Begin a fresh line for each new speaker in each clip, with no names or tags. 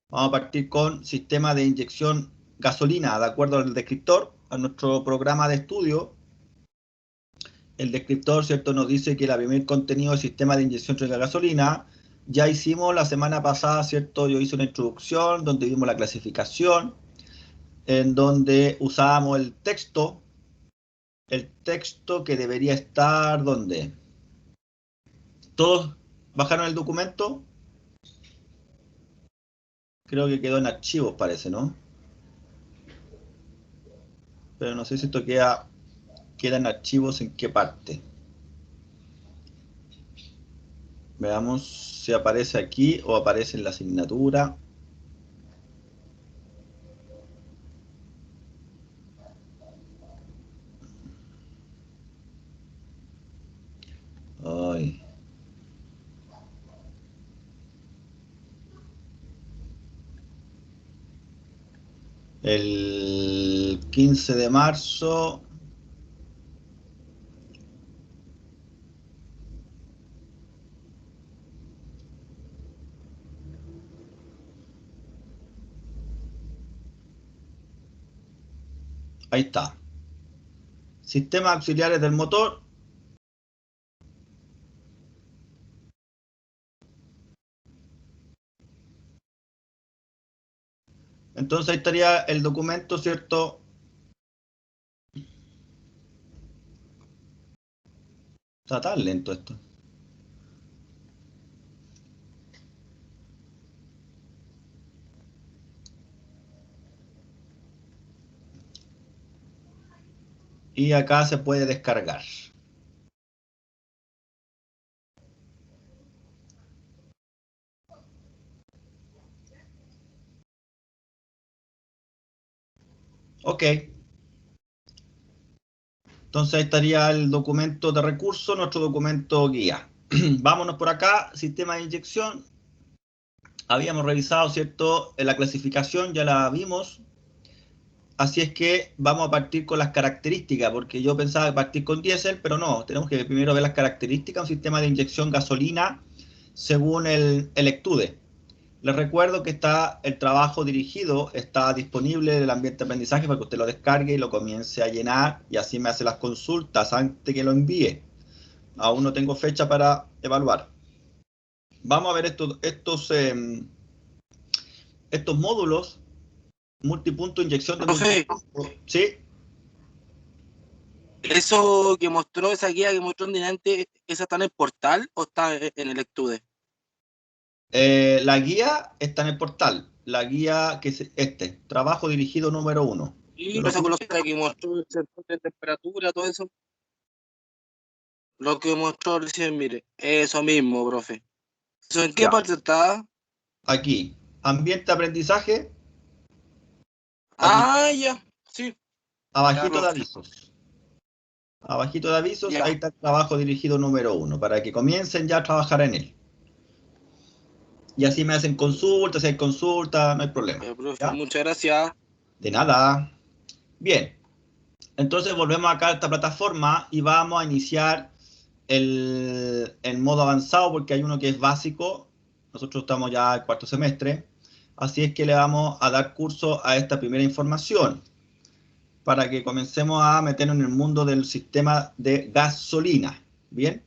Vamos a partir con sistema de inyección gasolina, de acuerdo al descriptor, a nuestro programa de estudio. El descriptor, ¿cierto?, nos dice que el primer contenido del sistema de inyección de gasolina. Ya hicimos la semana pasada, ¿cierto? Yo hice una introducción donde vimos la clasificación, en donde usábamos el texto que debería estar, ¿dónde? ¿Todos bajaron el documento? Creo que quedó en archivos, parece, ¿no? Pero no sé si esto queda en archivos en qué parte. Veamos si aparece aquí o aparece en la asignatura. Ay. El 15 de marzo. Ahí está. Sistemas auxiliares del motor. Entonces ahí estaría el documento, ¿cierto? Está tan lento esto. Y acá se puede descargar. Ok. Entonces ahí estaría el documento de recurso, nuestro documento guía. Vámonos por acá, sistema de inyección. Habíamos revisado, ¿cierto? La clasificación ya la vimos. Así es que vamos a partir con las características, porque yo pensaba partir con diésel, pero no, tenemos que primero ver las características de un sistema de inyección gasolina según el ECTUDE. Les recuerdo que está el trabajo dirigido, está disponible en el ambiente de aprendizaje para que usted lo descargue y lo comience a llenar y así me hace las consultas antes que lo envíe. Aún no tengo fecha para evaluar. Vamos a ver estos módulos, multipunto, inyección de
Profe,
multipunto. ¿Sí?
eso que mostró, esa guía que mostró en delante, ¿esa está en el portal o está en el estudio?
La guía está en el portal. La guía que es trabajo dirigido número 1.
Y esa con que mostró el sensor de temperatura, todo eso, lo que mostró recién, mire, eso mismo, profe. ¿Eso en qué
Ya,
parte está?
aquí, ambiente de aprendizaje, aquí,
Ah, ya, sí, ya,
abajito de
profe,
avisos. Abajito de avisos, ahí
ya.
está el trabajo dirigido número 1, para que comiencen ya a trabajar en él. Y así me hacen consultas, si hay consultas, no hay problema.
Profe,
¿Ya?
muchas gracias.
De nada. Bien, entonces volvemos acá a esta plataforma y vamos a iniciar el modo avanzado porque hay uno que es básico. Nosotros estamos ya en cuarto semestre. Así es que le vamos a dar curso a esta primera información para que comencemos a meternos en el mundo del sistema de gasolina. Bien,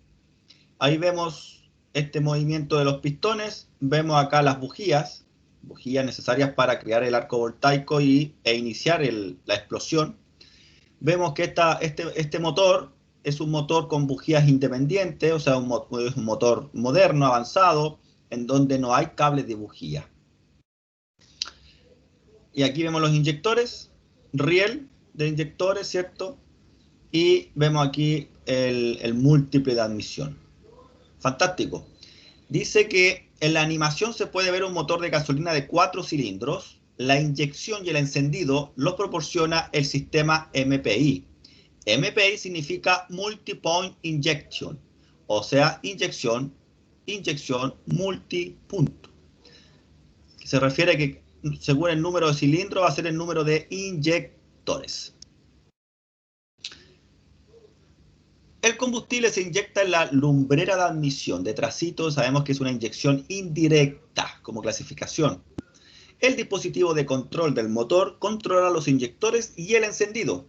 ahí vemos este movimiento de los pistones. Vemos acá las bujías necesarias para crear el arco voltaico e iniciar la explosión. Vemos que este motor es un motor con bujías independientes, o sea, es un motor moderno, avanzado, en donde no hay cables de bujía. Y aquí vemos los inyectores, riel de inyectores, ¿cierto? Y vemos aquí el múltiple de admisión. Fantástico. Dice que en la animación se puede ver un motor de gasolina de 4 cilindros. La inyección y el encendido los proporciona el sistema MPI. MPI significa Multi-Point Injection, o sea, inyección, multipunto. Se refiere a que según el número de cilindros va a ser el número de inyectores. El combustible se inyecta en la lumbrera de admisión. Detrásito sabemos que es una inyección indirecta como clasificación. El dispositivo de control del motor controla los inyectores y el encendido.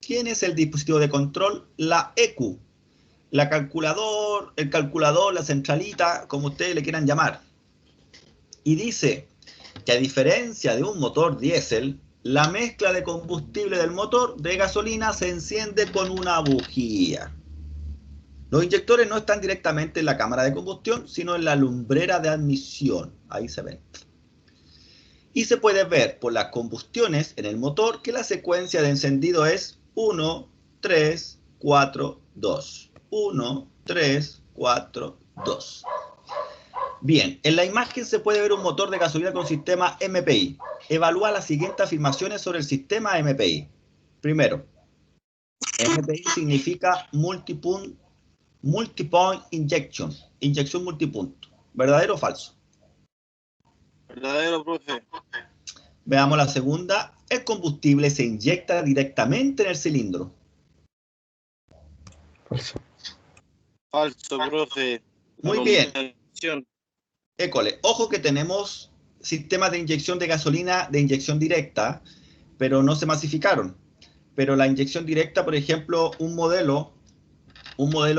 ¿Quién es el dispositivo de control? La ECU. El calculador, la centralita, como ustedes le quieran llamar. Y dice que a diferencia de un motor diésel, la mezcla de combustible del motor de gasolina se enciende con una bujía. Los inyectores no están directamente en la cámara de combustión, sino en la lumbrera de admisión. Ahí se ven. Y se puede ver por las combustiones en el motor que la secuencia de encendido es 1, 3, 4, 2. 1, 3, 4, 2. Bien, en la imagen se puede ver un motor de gasolina con sistema MPI. Evalúa las siguientes afirmaciones sobre el sistema MPI. Primero, MPI significa multipoint injection, inyección multipunto. ¿Verdadero o falso?
Verdadero, profe.
Veamos la segunda. El combustible se inyecta directamente en el cilindro.
Falso.
Falso, profe.
Muy bien.
Inyección.
École, ojo que tenemos sistemas de inyección de gasolina de inyección directa, pero no se masificaron. Pero la inyección directa, por ejemplo, un modelo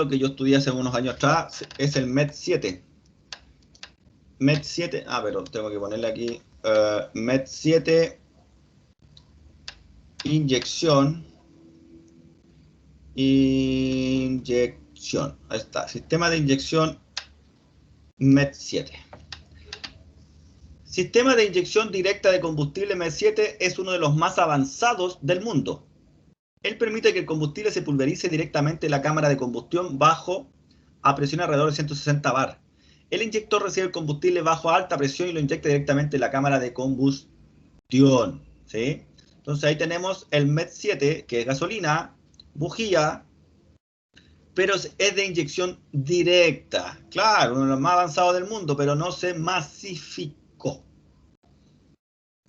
que yo estudié hace unos años atrás, es el MET 7. MET 7, pero tengo que ponerle aquí, MET 7, inyección, ahí está, sistema de inyección MET 7. Sistema de inyección directa de combustible MET 7 es uno de los más avanzados del mundo. Él permite que el combustible se pulverice directamente en la cámara de combustión a presión alrededor de 160 bar. El inyector recibe el combustible bajo a alta presión y lo inyecta directamente en la cámara de combustión, ¿sí? Entonces ahí tenemos el MET 7, que es gasolina, bujía, pero es de inyección directa. Claro, uno de los más avanzados del mundo, pero no se masificó.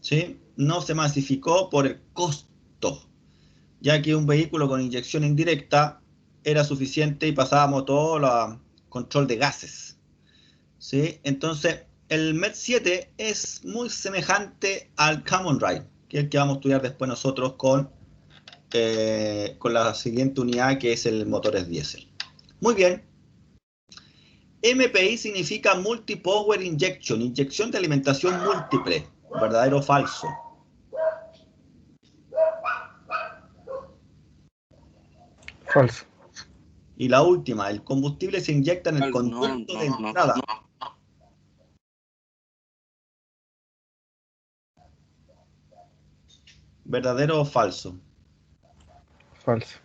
¿Sí? No se masificó por el costo, ya que un vehículo con inyección indirecta era suficiente y pasábamos todo el control de gases. ¿Sí? Entonces, el MET 7 es muy semejante al Common Rail, que es el que vamos a estudiar después nosotros con la siguiente unidad, que es el motores diésel. Muy bien. MPI significa Multi-Power Injection, inyección de alimentación múltiple. ¿Verdadero o falso?
Falso.
Y la última, el combustible se inyecta en el conducto de entrada. ¿Verdadero o falso?
Falso.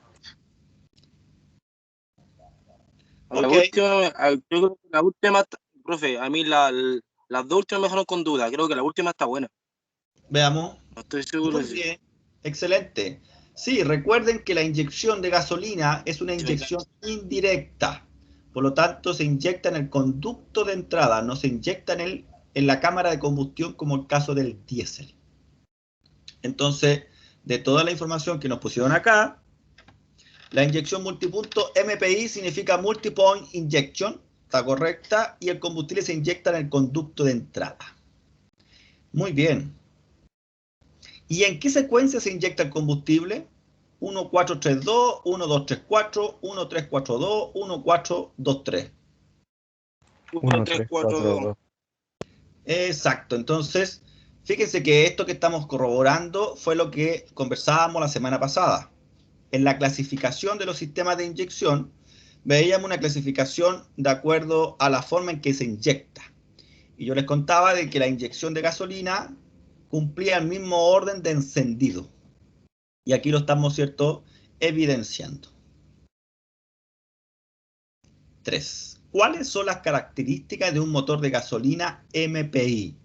La
Ok.
última, profe, a mí las dos últimas me dejaron con duda. Creo que la última está buena.
Veamos.
No estoy seguro.
Muy bien. Excelente. Sí, recuerden que la inyección de gasolina es una inyección indirecta. Por lo tanto, se inyecta en el conducto de entrada, no se inyecta en la cámara de combustión como el caso del diésel. Entonces, de toda la información que nos pusieron acá, la inyección multipunto MPI significa multipoint injection, está correcta, y el combustible se inyecta en el conducto de entrada. Muy bien. ¿Y en qué secuencia se inyecta el combustible? 1432, 1234, 1342, 1423.
1, 3, 4, 2.
Exacto. Entonces, fíjense que esto que estamos corroborando fue lo que conversábamos la semana pasada. En la clasificación de los sistemas de inyección, veíamos una clasificación de acuerdo a la forma en que se inyecta. Y yo les contaba de que la inyección de gasolina cumplía el mismo orden de encendido. Y aquí lo estamos, ¿cierto?, evidenciando. 3. ¿Cuáles son las características de un motor de gasolina MPI?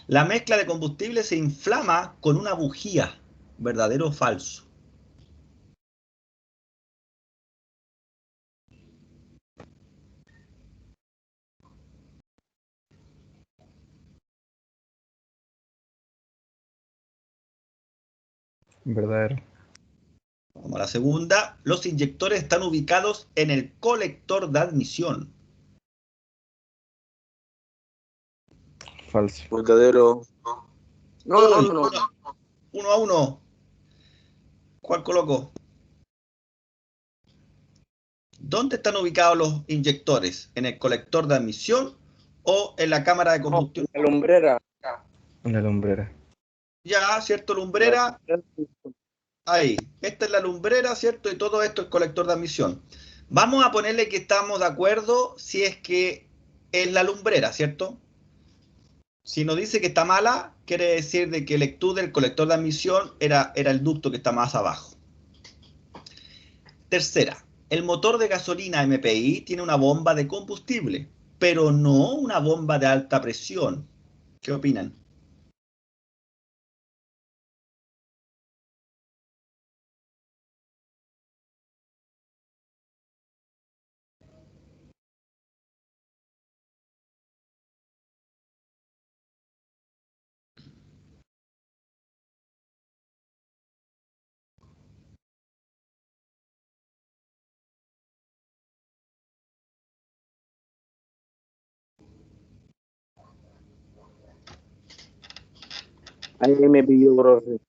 La mezcla de combustible se inflama con una bujía. ¿Verdadero o falso?
Verdadero.
Vamos a la segunda. Los inyectores están ubicados en el colector de admisión.
Falso.
Verdadero. No.
1-1. ¿Cuál coloco? ¿Dónde están ubicados los inyectores? ¿En el colector de admisión o en la cámara de combustión?
La lumbrera.
Una lumbrera.
Ya, ¿cierto? Lumbrera. Ahí. Esta es la lumbrera, ¿cierto? Y todo esto es colector de admisión. Vamos a ponerle que estamos de acuerdo si es que es la lumbrera, ¿cierto? Si nos dice que está mala, quiere decir de que el ECTU del colector de admisión era el ducto que está más abajo. Tercera, el motor de gasolina MPI tiene una bomba de combustible, pero no una bomba de alta presión. ¿Qué opinan?
Ahí me pilló, profe.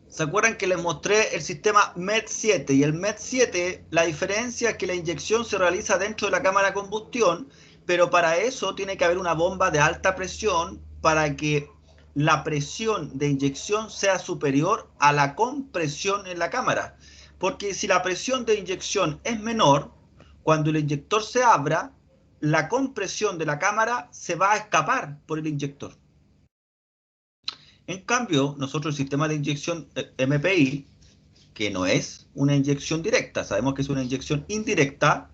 ¿Se acuerdan que les mostré el sistema MED7? Y el MED7, la diferencia es que la inyección se realiza dentro de la cámara de combustión, pero para eso tiene que haber una bomba de alta presión para que la presión de inyección sea superior a la compresión en la cámara. Porque si la presión de inyección es menor, cuando el inyector se abra, la compresión de la cámara se va a escapar por el inyector. En cambio, nosotros el sistema de inyección MPI, que no es una inyección directa, sabemos que es una inyección indirecta,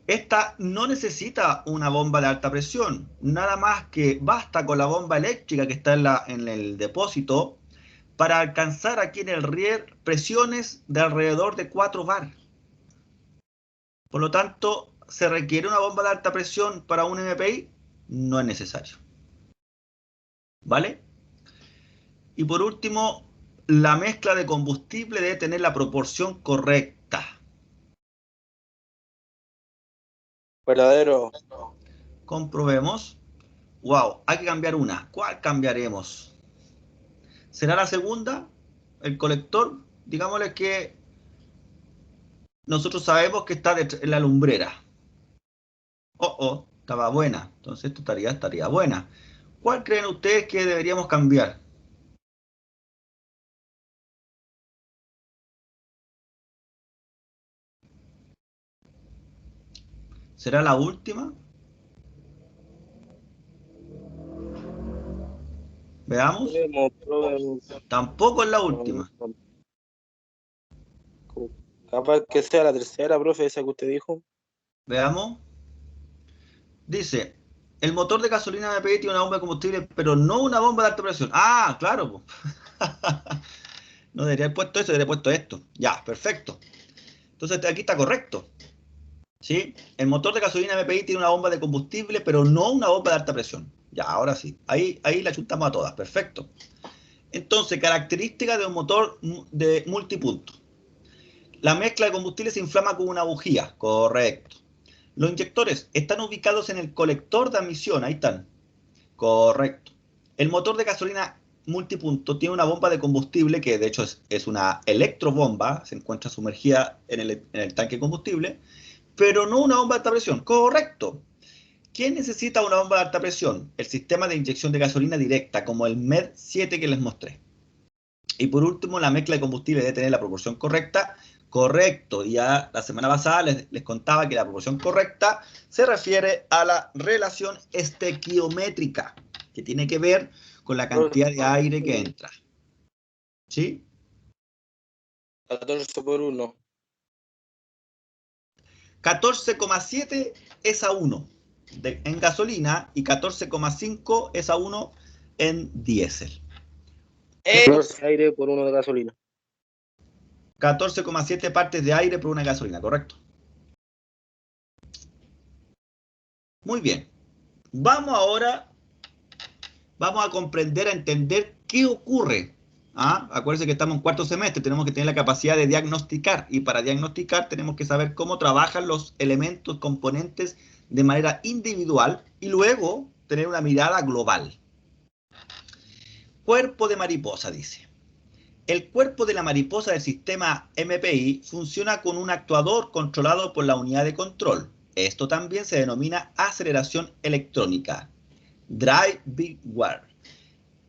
esta no necesita una bomba de alta presión, nada más que basta con la bomba eléctrica que está en el depósito para alcanzar aquí en el rier presiones de alrededor de 4 bar. Por lo tanto, ¿se requiere una bomba de alta presión para un MPI? No es necesario. ¿Vale? Y por último, la mezcla de combustible debe tener la proporción correcta.
Verdadero.
Comprobemos. Wow, hay que cambiar una. ¿Cuál cambiaremos? ¿Será la segunda? El colector, digámosle que nosotros sabemos que está en la lumbrera. Estaba buena. Entonces esto estaría buena. ¿Cuál creen ustedes que deberíamos cambiar? ¿Será la última? Veamos. Tampoco es la última.
Capaz que sea la tercera, profe, esa que usted dijo.
Veamos. Dice, el motor de gasolina MPI tiene una bomba de combustible, pero no una bomba de alta presión. Ah, claro. Po. No debería haber puesto eso, debería haber puesto esto. Ya, perfecto. Entonces aquí está correcto. ¿Sí? El motor de gasolina MPI tiene una bomba de combustible, pero no una bomba de alta presión. Ya, ahora sí. Ahí la chuntamos a todas. Perfecto. Entonces, características de un motor de multipunto. La mezcla de combustible se inflama con una bujía. Correcto. Los inyectores están ubicados en el colector de admisión. Ahí están. Correcto. El motor de gasolina multipunto tiene una bomba de combustible que de hecho es una electrobomba. Se encuentra sumergida en el tanque de combustible. Pero no una bomba de alta presión. Correcto. ¿Quién necesita una bomba de alta presión? El sistema de inyección de gasolina directa, como el MED7 que les mostré. Y por último, la mezcla de combustible debe tener la proporción correcta. Correcto. Ya la semana pasada les contaba que la proporción correcta se refiere a la relación estequiométrica, que tiene que ver con la cantidad de aire que entra. ¿Sí?
14 por 1.
14,7 es a 1 en gasolina y 14,5 es a 1 en diésel.
14 aire por 1 de gasolina.
14,7 partes de aire por una gasolina, ¿correcto? Muy bien. Vamos a comprender, a entender qué ocurre. Acuérdense que estamos en cuarto semestre, tenemos que tener la capacidad de diagnosticar, y para diagnosticar tenemos que saber cómo trabajan los elementos, componentes de manera individual y luego tener una mirada global. Cuerpo de mariposa, dice. El cuerpo de la mariposa del sistema MPI funciona con un actuador controlado por la unidad de control. Esto también se denomina aceleración electrónica, drive-by-wire.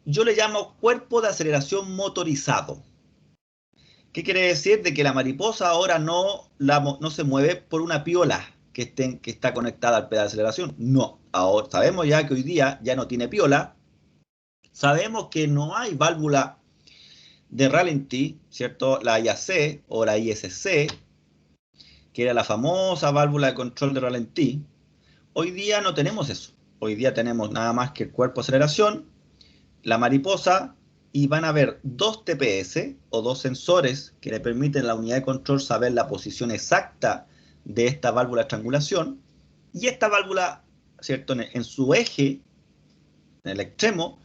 Yo le llamo cuerpo de aceleración motorizado. ¿Qué quiere decir? De que la mariposa ahora no se mueve por una piola que está conectada al pedal de aceleración. No, ahora sabemos ya que hoy día ya no tiene piola. Sabemos que no hay válvula de ralentí, ¿cierto? La IAC o la ISC, que era la famosa válvula de control de ralentí. Hoy día no tenemos eso. Hoy día tenemos nada más que el cuerpo de aceleración, la mariposa, y van a haber dos TPS o dos sensores que le permiten a la unidad de control saber la posición exacta de esta válvula de estrangulación. Y esta válvula, ¿cierto? En su eje, en el extremo,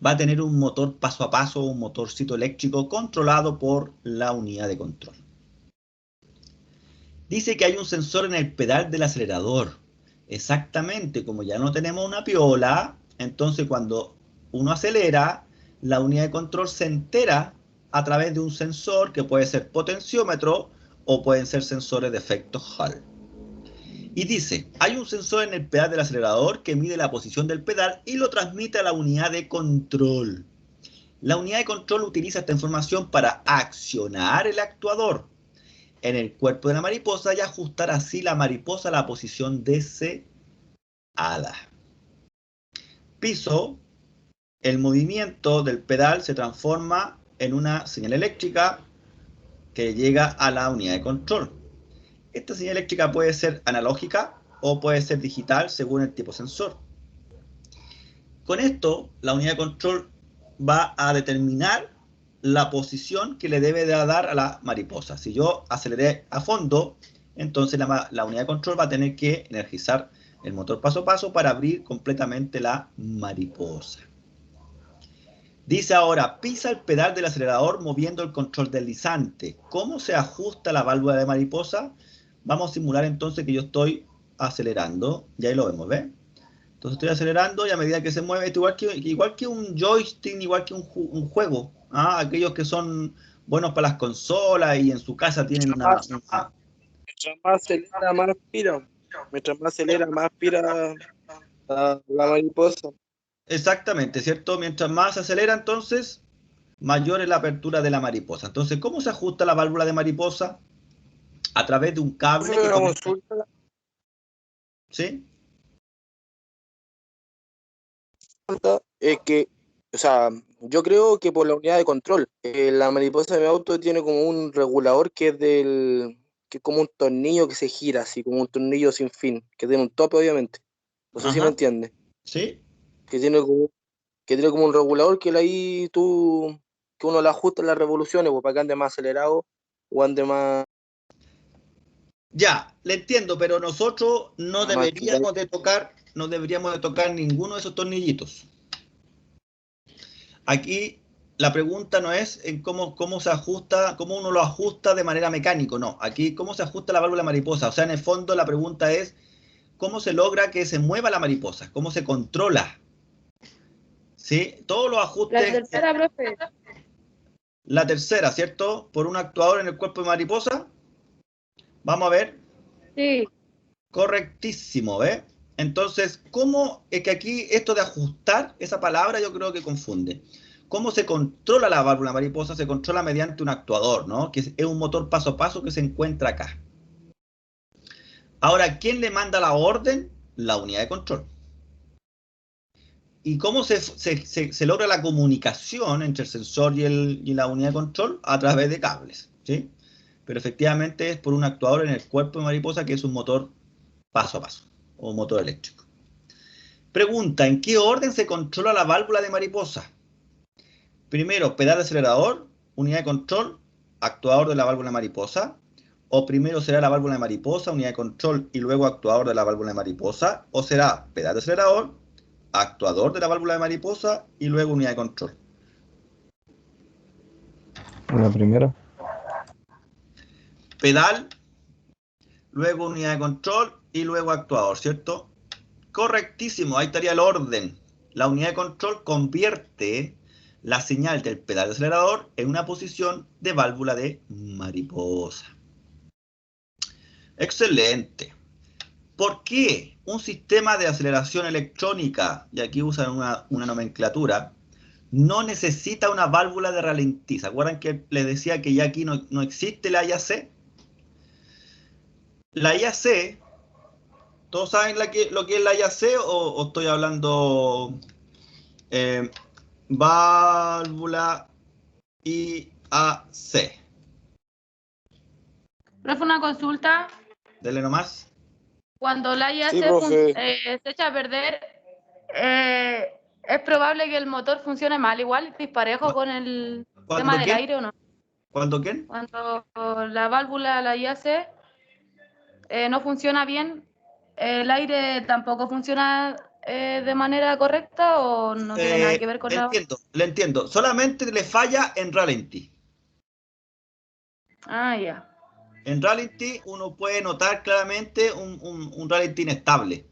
va a tener un motor paso a paso, un motorcito eléctrico controlado por la unidad de control. Dice que hay un sensor en el pedal del acelerador. Exactamente, como ya no tenemos una piola, entonces cuando uno acelera, la unidad de control se entera a través de un sensor que puede ser potenciómetro o pueden ser sensores de efecto Hall. Y dice, hay un sensor en el pedal del acelerador que mide la posición del pedal y lo transmite a la unidad de control. La unidad de control utiliza esta información para accionar el actuador en el cuerpo de la mariposa y ajustar así la mariposa a la posición deseada. Piso, el movimiento del pedal se transforma en una señal eléctrica que llega a la unidad de control. Esta señal eléctrica puede ser analógica o puede ser digital según el tipo sensor. Con esto, la unidad de control va a determinar la posición que le debe de dar a la mariposa. Si yo aceleré a fondo, entonces la unidad de control va a tener que energizar el motor paso a paso para abrir completamente la mariposa. Dice ahora, pisa el pedal del acelerador moviendo el control deslizante. ¿Cómo se ajusta la válvula de mariposa? Vamos a simular entonces que yo estoy acelerando, y ahí lo vemos, ¿ves? Entonces estoy acelerando y a medida que se mueve, igual que un joystick, igual que un juego. ¿Ah? Aquellos que son buenos para las consolas y en su casa tienen una...
Mientras más acelera, más aspira. Mientras más acelera, más aspira la mariposa.
Exactamente, ¿cierto? Mientras más se acelera, entonces, mayor es la apertura de la mariposa. Entonces, ¿cómo se ajusta la válvula de mariposa? A través de un cable que conecta... ¿Sí?
Es que, o sea, yo creo que por la unidad de control, la mariposa de mi auto tiene como un regulador que es como un tornillo que se gira, así como un tornillo sin fin, que tiene un tope, obviamente. No sé si me
Ajá.
entiendes.
¿Sí?
Que tiene como un regulador que ahí que uno le ajusta las revoluciones, pues, para que ande más acelerado o ande más
Ya, le entiendo, pero nosotros no
activado.
deberíamos de tocar ninguno de esos tornillitos. Aquí la pregunta no es en cómo se ajusta, cómo uno lo ajusta de manera mecánica, no. Aquí cómo se ajusta la válvula mariposa. O sea, en el fondo la pregunta es cómo se logra que se mueva la mariposa, cómo se controla. ¿Sí? Todos los ajustes.
La tercera, profe.
La tercera, ¿cierto? Por un actuador en el cuerpo de mariposa. Vamos a ver.
Sí.
Correctísimo, ¿ves? Entonces, ¿cómo es que aquí esto de ajustar, esa palabra yo creo que confunde? ¿Cómo se controla la válvula mariposa? Se controla mediante un actuador, ¿no? Que es un motor paso a paso que se encuentra acá. Ahora, ¿quién le manda la orden? La unidad de control. ¿Y cómo se logra la comunicación entre el sensor y la unidad de control? A través de cables, ¿sí? Pero efectivamente es por un actuador en el cuerpo de mariposa que es un motor paso a paso, o motor eléctrico. Pregunta, ¿en qué orden se controla la válvula de mariposa? Primero, pedal de acelerador, unidad de control, actuador de la válvula de mariposa. O primero será la válvula de mariposa, unidad de control, y luego actuador de la válvula de mariposa. O será pedal de acelerador, actuador de la válvula de mariposa, y luego unidad de control.
La primera.
Pedal, luego unidad de control, y luego actuador, ¿cierto? Correctísimo, ahí estaría el orden. La unidad de control convierte la señal del pedal de acelerador en una posición de válvula de mariposa. Excelente. ¿Por qué un sistema de aceleración electrónica, y aquí usan una nomenclatura, no necesita una válvula de ralentí? ¿Se acuerdan que les decía que ya aquí no existe la IAC? La IAC, ¿todos saben lo que es la IAC o estoy hablando válvula IAC?
Profe, una consulta.
Dele nomás.
Cuando la IA
Sí, profe.
se echa a perder, ¿es probable que el motor funcione mal igual, disparejo con el tema del aire o no?
¿Cuándo quién?
Cuando la válvula, la IAC, no funciona bien, ¿el aire tampoco funciona de manera correcta o no tiene nada que ver con la...?
Le entiendo. Solamente le falla en ralentí.
Ah, ya.
En ralentí uno puede notar claramente un ralentí inestable.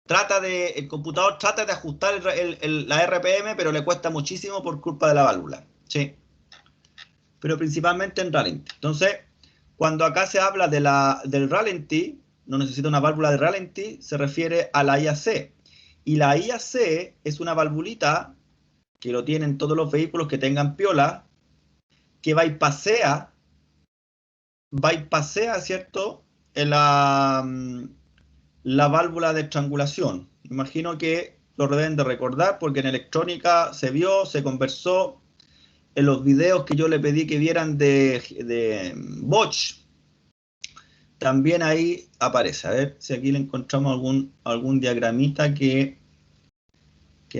El computador trata de ajustar la RPM, pero le cuesta muchísimo por culpa de la válvula. Sí. Pero principalmente en ralentí. Entonces, cuando acá se habla del ralentí, no necesita una válvula de ralentí, se refiere a la IAC. Y la IAC es una valvulita que lo tienen todos los vehículos que tengan piola, que bypassea, ¿cierto? La válvula de estrangulación. Imagino que lo deben de recordar porque en electrónica se vio, se conversó. En los videos que yo le pedí que vieran de Bosch, también ahí aparece. A ver si aquí le encontramos algún diagramita que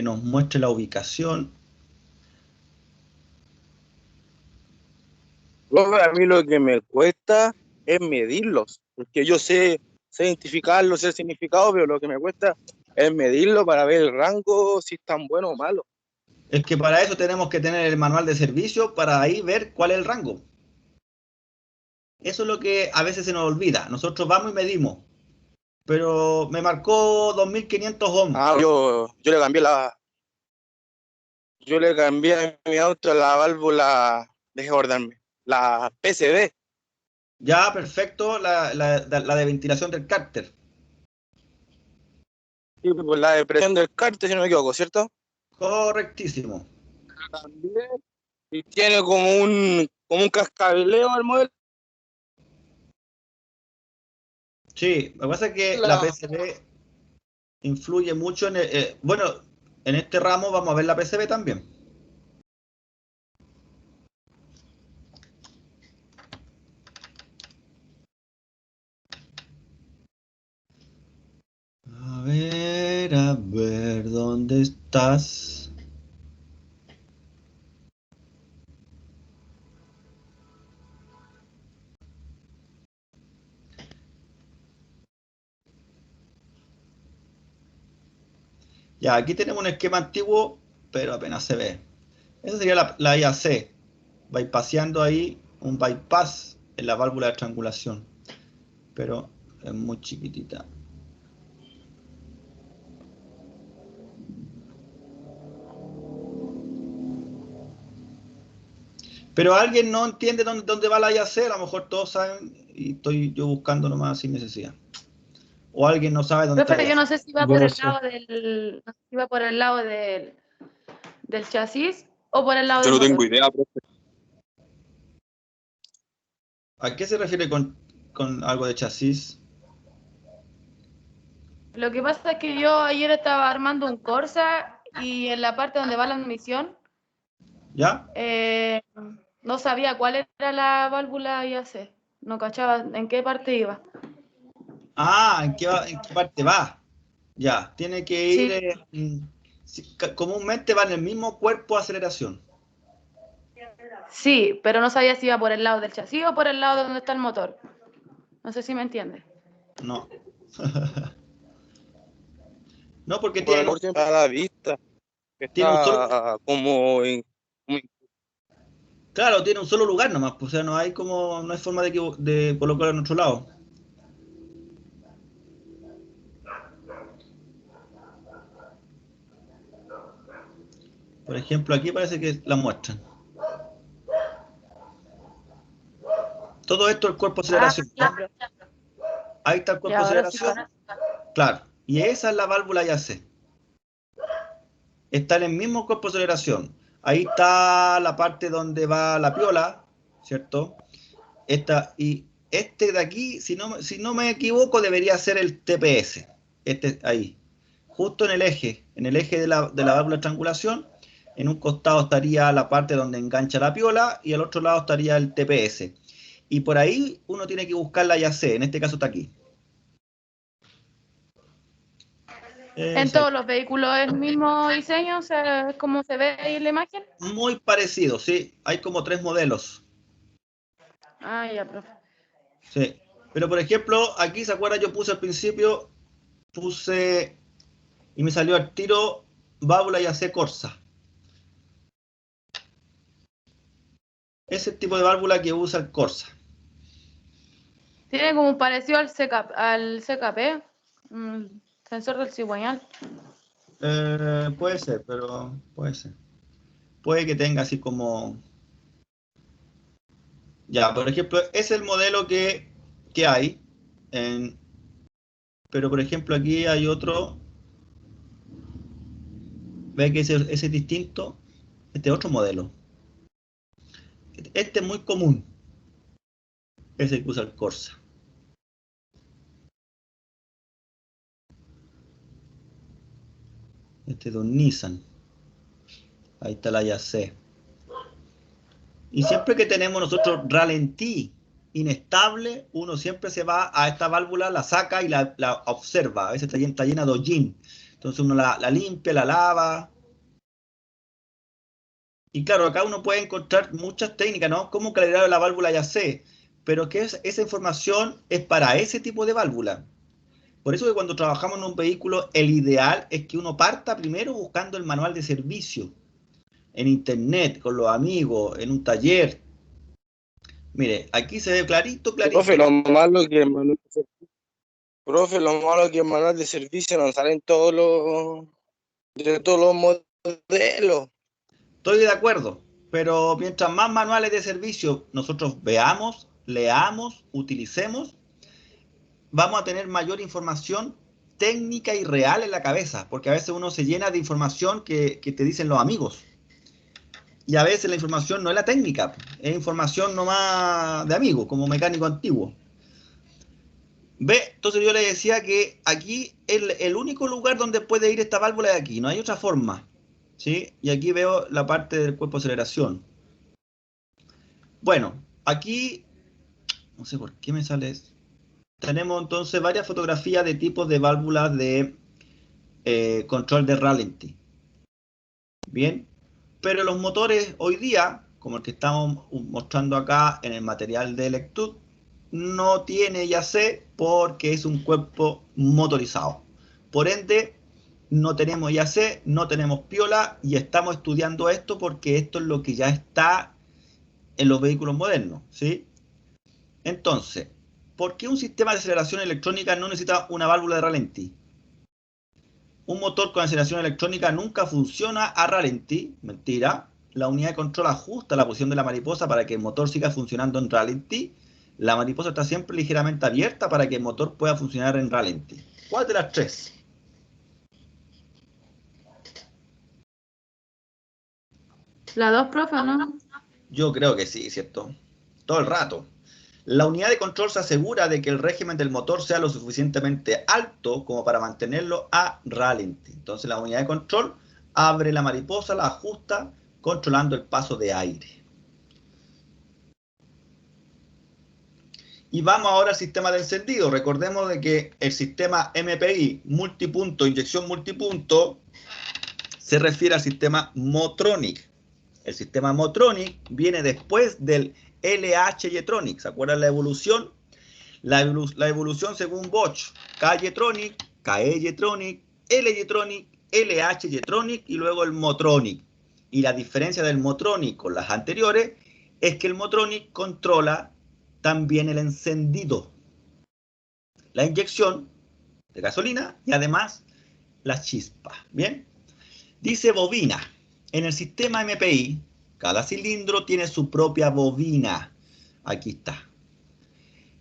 nos muestre la ubicación.
A mí lo que me cuesta es medirlos, porque yo sé identificarlos, sé el significado, pero lo que me cuesta es medirlo para ver el rango, si están buenos o malos.
Es que para eso tenemos que tener el manual de servicio para ahí ver cuál es el rango. Eso es lo que a veces se nos olvida. Nosotros vamos y medimos, pero me marcó 2500 ohms.
Ah, yo le cambié a mi auto la válvula, deje acordarme, la PCB.
Ya, perfecto, la de ventilación del cárter.
Sí, pues la de presión del cárter, si no me equivoco, ¿cierto?
Correctísimo.
También. Y tiene como un cascabeleo al modelo.
Sí, lo que pasa es que la PCB influye mucho en bueno, en este ramo vamos a ver la PCB también. A ver, ¿dónde estás? Ya, aquí tenemos un esquema antiguo, pero apenas se ve. Esa sería la IAC, bypassando ahí un bypass en la válvula de estrangulación, pero es muy chiquitita. Pero alguien no entiende dónde va la IAC, a lo mejor todos saben y estoy yo buscando nomás sin necesidad. O alguien no sabe dónde está la
Profe, yo
IAC.
no sé si va
Yo
por
no
el
sé.
lado del, no sé si va por el lado del chasis o por el lado
Yo
del
no tengo
motor.
idea, profe.
¿A qué se refiere con algo de chasis?
Lo que pasa es que yo ayer estaba armando un Corsa y en la parte donde va la admisión
¿Ya?
no sabía cuál era la válvula IAC. No cachaba en qué parte iba.
Ah, ¿en qué parte va? Ya, tiene que ir,
Sí,
comúnmente va en el mismo cuerpo de aceleración.
sí, pero no sabía si iba por el lado del chasis o por el lado de donde está el motor. No sé si me entiende.
No. No, porque
Por el norte a la vista, que
tiene un solo,
está como
claro, tiene un solo lugar nomás, pues, o sea, no hay forma de colocarlo en otro lado. Por ejemplo, aquí parece que la muestran. Todo esto es el cuerpo de aceleración.
Claro.
Ahí está el cuerpo de
ahora sí
aceleración. Claro. Y esa es la válvula YAC. Está en el mismo cuerpo de aceleración. Ahí está la parte donde va la piola, ¿cierto? Y este de aquí, si no me equivoco, debería ser el TPS. Este ahí. Justo en el eje de la válvula de estrangulación, en un costado estaría la parte donde engancha la piola y al otro lado estaría el TPS. Y por ahí uno tiene que buscar la YAC, en este caso está aquí.
En todos los vehículos es el mismo diseño, o sea, es como se ve ahí en la imagen.
Muy parecido, sí. Hay como 3 modelos.
Ah, ya, profe.
Sí. Pero por ejemplo, aquí, ¿se acuerdan? Yo puse al principio, y me salió al tiro válvula YAC Corsa. Ese tipo de válvula que usa el Corsa.
Tiene como un parecido al CKP, sensor del cigüeñal.
Puede ser, pero puede ser. Puede que tenga así como... Ya, por ejemplo, es el modelo que hay. Pero por ejemplo aquí hay otro. ¿Ve que ese es distinto? Este es otro modelo. Este es muy común. Ese que usa el Corsa. Este es de un Nissan. Ahí está la YAC. Y siempre que tenemos nosotros ralentí inestable, uno siempre se va a esta válvula, la saca y la observa. A veces está llena de hollín. Entonces uno la limpia, la lava. Y claro, acá uno puede encontrar muchas técnicas, ¿no? Cómo calibrar la válvula YAC. Pero que esa información es para ese tipo de válvula. Por eso que cuando trabajamos en un vehículo, el ideal es que uno parta primero buscando el manual de servicio. En internet, con los amigos, en un taller. Mire, aquí se ve clarito, clarito.
Profe, lo malo que el manual de servicio, profe, lo malo que el manual de servicio no salen de todos los modelos.
Estoy de acuerdo, pero mientras más manuales de servicio nosotros veamos, leamos, utilicemos, vamos a tener mayor información técnica y real en la cabeza, porque a veces uno se llena de información que te dicen los amigos. Y a veces la información no es la técnica, es información nomás de amigo, como mecánico antiguo. ¿Ve? Entonces yo le decía que aquí el único lugar donde puede ir esta válvula es aquí, no hay otra forma. ¿Sí? Y aquí veo la parte del cuerpo de aceleración. Bueno, aquí, no sé por qué me sale eso. Tenemos entonces varias fotografías de tipos de válvulas de control de ralentí. Bien, pero los motores hoy día, como el que estamos mostrando acá en el material de Lectud, no tiene YAC porque es un cuerpo motorizado. Por ende, no tenemos YAC, no tenemos piola y estamos estudiando esto porque esto es lo que ya está en los vehículos modernos, ¿sí? Entonces, ¿por qué un sistema de aceleración electrónica no necesita una válvula de ralentí? Un motor con aceleración electrónica nunca funciona a ralentí, mentira. La unidad de control ajusta la posición de la mariposa para que el motor siga funcionando en ralentí. La mariposa está siempre ligeramente abierta para que el motor pueda funcionar en ralentí. ¿Cuál de las tres?
La dos, profe, ¿no?
Yo creo que sí, ¿cierto? Todo el rato. La unidad de control se asegura de que el régimen del motor sea lo suficientemente alto como para mantenerlo a ralentí. Entonces la unidad de control abre la mariposa, la ajusta, controlando el paso de aire. Y vamos ahora al sistema de encendido. Recordemos de que el sistema MPI, multipunto, inyección multipunto, se refiere al sistema Motronic. El sistema Motronic viene después del LH-Jetronic. ¿Se acuerdan la evolución? La evolución según Bosch. K-Jetronic, KE-Jetronic, L-Jetronic, LH-Jetronic y luego el Motronic. Y la diferencia del Motronic con las anteriores es que el Motronic controla también el encendido, la inyección de gasolina y además las chispas. Bien, dice bobina. En el sistema MPI, cada cilindro tiene su propia bobina. Aquí está.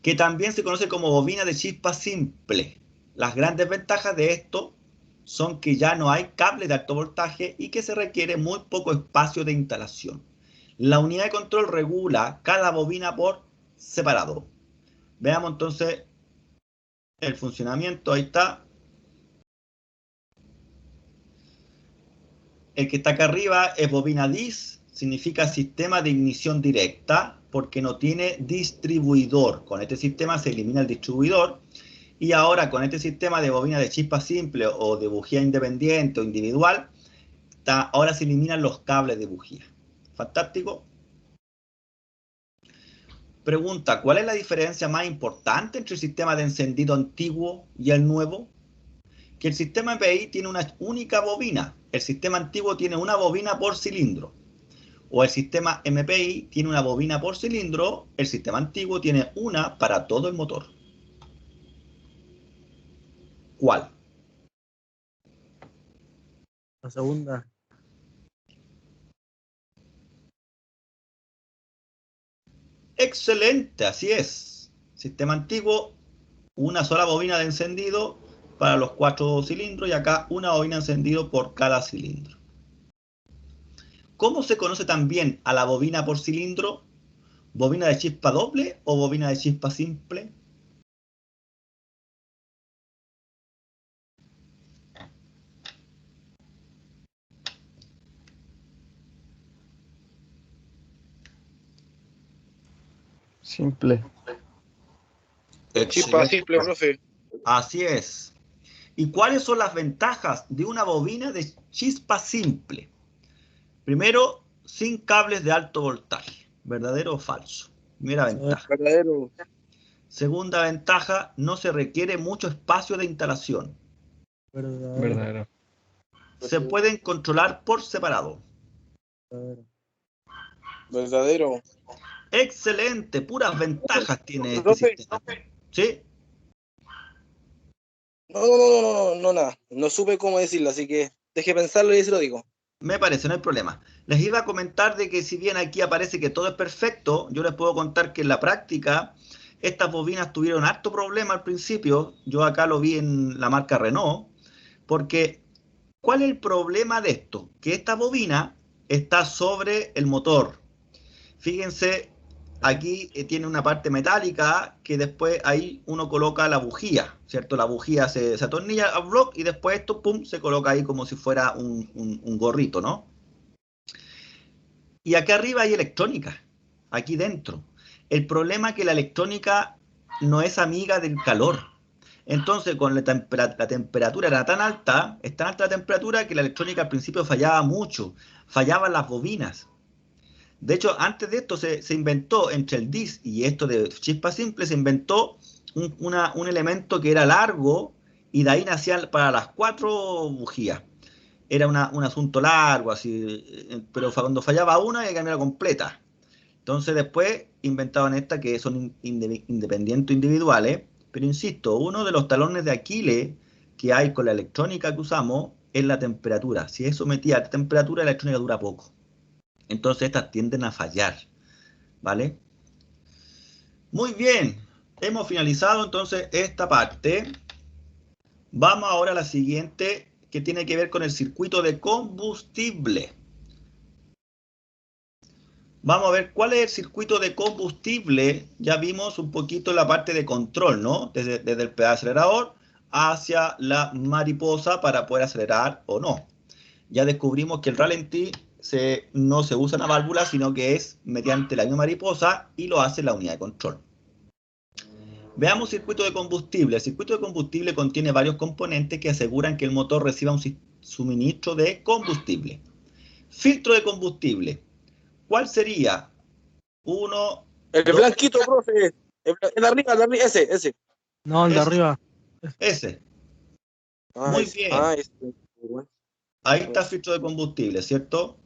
Que también se conoce como bobina de chispa simple. Las grandes ventajas de esto son que ya no hay cable de alto voltaje y que se requiere muy poco espacio de instalación. La unidad de control regula cada bobina por separado. Veamos entonces el funcionamiento. Ahí está. El que está acá arriba es bobina DIS, significa sistema de ignición directa, porque no tiene distribuidor. Con este sistema se elimina el distribuidor. Y ahora con este sistema de bobina de chispa simple o de bujía independiente o individual, ahora se eliminan los cables de bujía. Fantástico. Pregunta, ¿cuál es la diferencia más importante entre el sistema de encendido antiguo y el nuevo? Que el sistema MPI tiene una única bobina. El sistema antiguo tiene una bobina por cilindro. O el sistema MPI tiene una bobina por cilindro. El sistema antiguo tiene una para todo el motor. ¿Cuál?
La segunda.
Excelente, así es. Sistema antiguo, una sola bobina de encendido para los 4 cilindros y acá una bobina de encendido por cada cilindro. ¿Cómo se conoce también a la bobina por cilindro? ¿Bobina de chispa doble o bobina de chispa simple?
Simple.
Chispa simple, profe.
Así es. ¿Y cuáles son las ventajas de una bobina de chispa simple? Primero, sin cables de alto voltaje. ¿Verdadero o falso? Primera ventaja.
Verdadero.
Segunda ventaja, no se requiere mucho espacio de instalación.
Verdadero.
Se pueden controlar por separado.
Verdadero.
Excelente, puras ventajas tiene este
Profe,
sistema. ¿Sí?
No, nada. No supe cómo decirlo, así que deje pensarlo y se lo digo.
Me parece, no hay problema. Les iba a comentar de que si bien aquí aparece que todo es perfecto, yo les puedo contar que en la práctica estas bobinas tuvieron harto problema al principio. Yo acá lo vi en la marca Renault, porque ¿cuál es el problema de esto? Que esta bobina está sobre el motor. Fíjense, aquí tiene una parte metálica que después ahí uno coloca la bujía, ¿cierto? La bujía se atornilla al bloque y después esto, pum, se coloca ahí como si fuera un gorrito, ¿no? Y acá arriba hay electrónica, aquí dentro. El problema es que la electrónica no es amiga del calor. Entonces, con la temperatura era tan alta, es tan alta la temperatura que la electrónica al principio fallaba mucho, fallaban las bobinas. De hecho, antes de esto se inventó, entre el DIS y esto de chispa simple, se inventó un elemento que era largo y de ahí nacían para las 4 bujías. Era un asunto largo, así, pero cuando fallaba una, hay que cambiarla completa. Entonces después inventaban estas que son independientes individuales, pero insisto, uno de los talones de Aquiles que hay con la electrónica que usamos es la temperatura. Si es sometida a alta temperatura, la electrónica dura poco. Entonces estas tienden a fallar, ¿vale? Muy bien, hemos finalizado entonces esta parte. Vamos ahora a la siguiente, que tiene que ver con el circuito de combustible. Vamos a ver cuál es el circuito de combustible. Ya vimos un poquito la parte de control, ¿no? Desde el pedal acelerador hacia la mariposa para poder acelerar o no. Ya descubrimos que el ralentí no se usa una válvula, sino que es mediante la misma mariposa y lo hace la unidad de control. Veamos circuito de combustible. El circuito de combustible contiene varios componentes que aseguran que el motor reciba un suministro de combustible. Filtro de combustible. ¿Cuál sería? Uno.
El
dos,
blanquito, profe. El de arriba, ese.
No, el de arriba.
Ese.
Ah,
Muy
ese.
bien.
Ah, ese.
Ahí está el filtro de combustible, ¿cierto?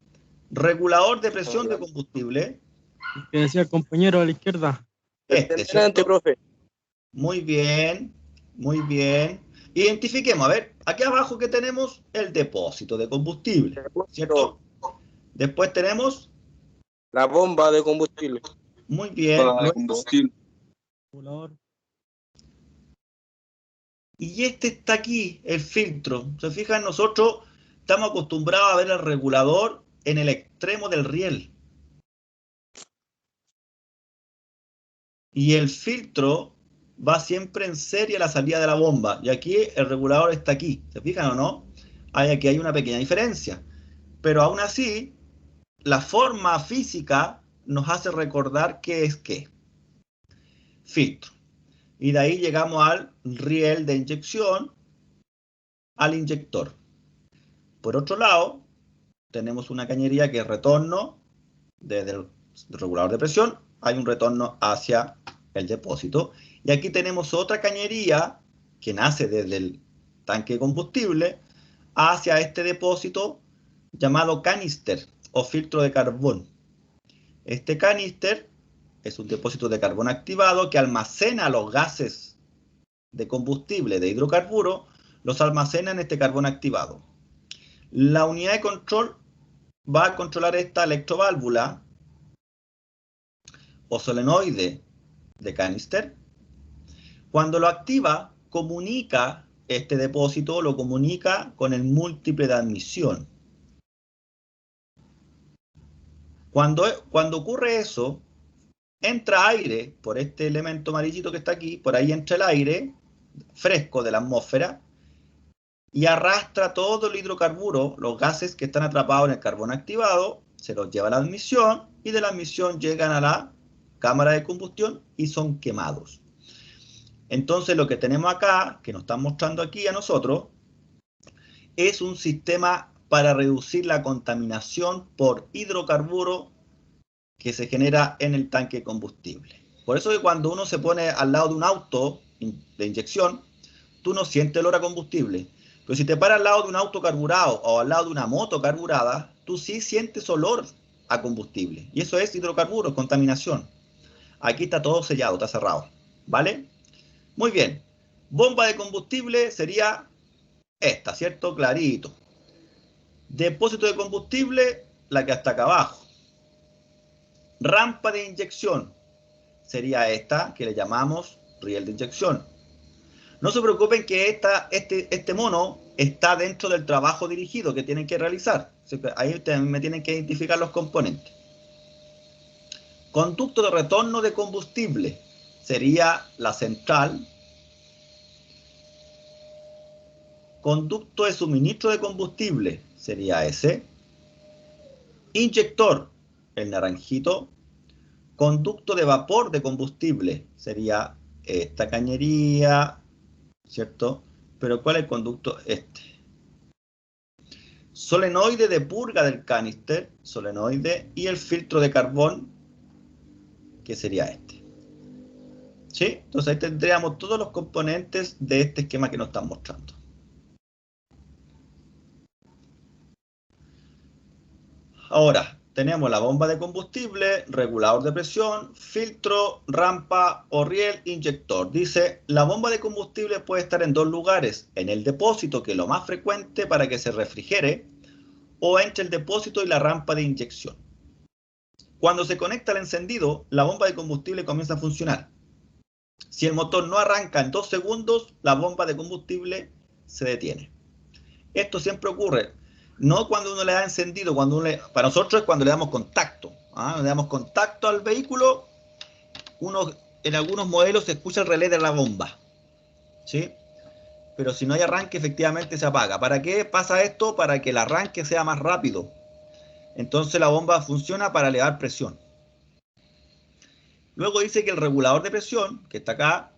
Regulador de presión de combustible.
El que decía el compañero a la izquierda.
Adelante, profe.
Muy bien, muy bien. Identifiquemos, a ver, aquí abajo que tenemos el depósito de combustible, ¿cierto? Después tenemos,
La bomba de combustible.
muy bien,
Para combustible.
Regulador.
y este está aquí, el filtro. Se fijan, nosotros estamos acostumbrados a ver el regulador en el extremo del riel. Y el filtro va siempre en serie a la salida de la bomba. Y aquí el regulador está aquí. ¿Se fijan o no? Aquí hay una pequeña diferencia. Pero aún así, la forma física nos hace recordar qué es qué. Filtro. Y de ahí llegamos al riel de inyección, al inyector. Por otro lado, tenemos una cañería que es retorno desde el regulador de presión. Hay un retorno hacia el depósito. Y aquí tenemos otra cañería que nace desde el tanque de combustible hacia este depósito llamado canister o filtro de carbón. Este canister es un depósito de carbón activado que almacena los gases de combustible de hidrocarburo, los almacena en este carbón activado. La unidad de control va a controlar esta electroválvula o solenoide de canister. Cuando lo activa, comunica este depósito, lo comunica con el múltiple de admisión. Cuando ocurre eso, entra aire por este elemento amarillito que está aquí, por ahí entra el aire fresco de la atmósfera y arrastra todo el hidrocarburo, los gases que están atrapados en el carbón activado, se los lleva a la admisión y de la admisión llegan a la cámara de combustión y son quemados. Entonces lo que tenemos acá, que nos están mostrando aquí a nosotros, es un sistema para reducir la contaminación por hidrocarburo que se genera en el tanque de combustible. Por eso que cuando uno se pone al lado de un auto de inyección, tú no sientes olor a combustible. Pero si te paras al lado de un auto carburado o al lado de una moto carburada, tú sí sientes olor a combustible. Y eso es hidrocarburos, contaminación. Aquí está todo sellado, está cerrado. ¿Vale? Muy bien. Bomba de combustible sería esta, ¿cierto? Clarito. Depósito de combustible, la que está acá abajo. Rampa de inyección sería esta, que le llamamos riel de inyección. No se preocupen que este mono está dentro del trabajo dirigido que tienen que realizar. Ahí ustedes me tienen que identificar los componentes. Conducto de retorno de combustible sería la central. Conducto de suministro de combustible sería ese. Inyector, el naranjito. Conducto de vapor de combustible sería esta cañería, ¿cierto? Pero ¿cuál es el conducto? Este. Solenoide de purga del canister, solenoide, y el filtro de carbón, que sería este. ¿Sí? Entonces ahí tendríamos todos los componentes de este esquema que nos están mostrando. Ahora, tenemos la bomba de combustible, regulador de presión, filtro, rampa o riel, inyector. Dice, la bomba de combustible puede estar en dos lugares, en el depósito, que es lo más frecuente para que se refrigere, o entre el depósito y la rampa de inyección. Cuando se conecta al encendido, la bomba de combustible comienza a funcionar. Si el motor no arranca en 2 segundos, la bomba de combustible se detiene. Esto siempre ocurre. No cuando uno le da encendido, para nosotros es cuando le damos contacto. Le damos contacto al vehículo, en algunos modelos se escucha el relé de la bomba. ¿Sí? Pero si no hay arranque, efectivamente se apaga. ¿Para qué pasa esto? Para que el arranque sea más rápido. Entonces la bomba funciona para elevar presión. Luego dice que el regulador de presión, que está acá,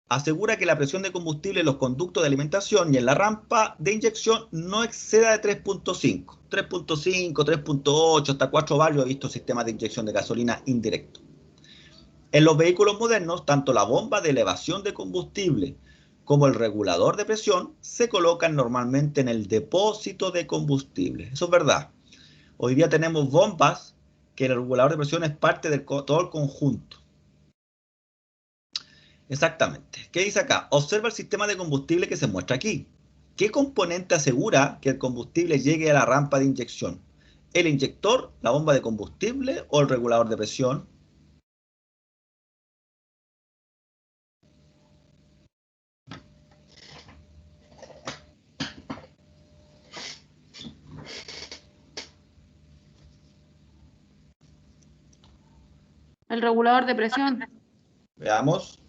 asegura que la presión de combustible en los conductos de alimentación y en la rampa de inyección no exceda de 3.5. 3.5, 3.8, hasta 4 bar. Yo he visto sistemas de inyección de gasolina indirecto. En los vehículos modernos, tanto la bomba de elevación de combustible como el regulador de presión se colocan normalmente en el depósito de combustible. Eso es verdad. Hoy día tenemos bombas que el regulador de presión es parte de todo el conjunto. Exactamente. ¿Qué dice acá? Observa el sistema de combustible que se muestra aquí. ¿Qué componente asegura que el combustible llegue a la rampa de inyección? ¿El inyector, la bomba de combustible o el regulador de presión?
El regulador de presión.
Veamos.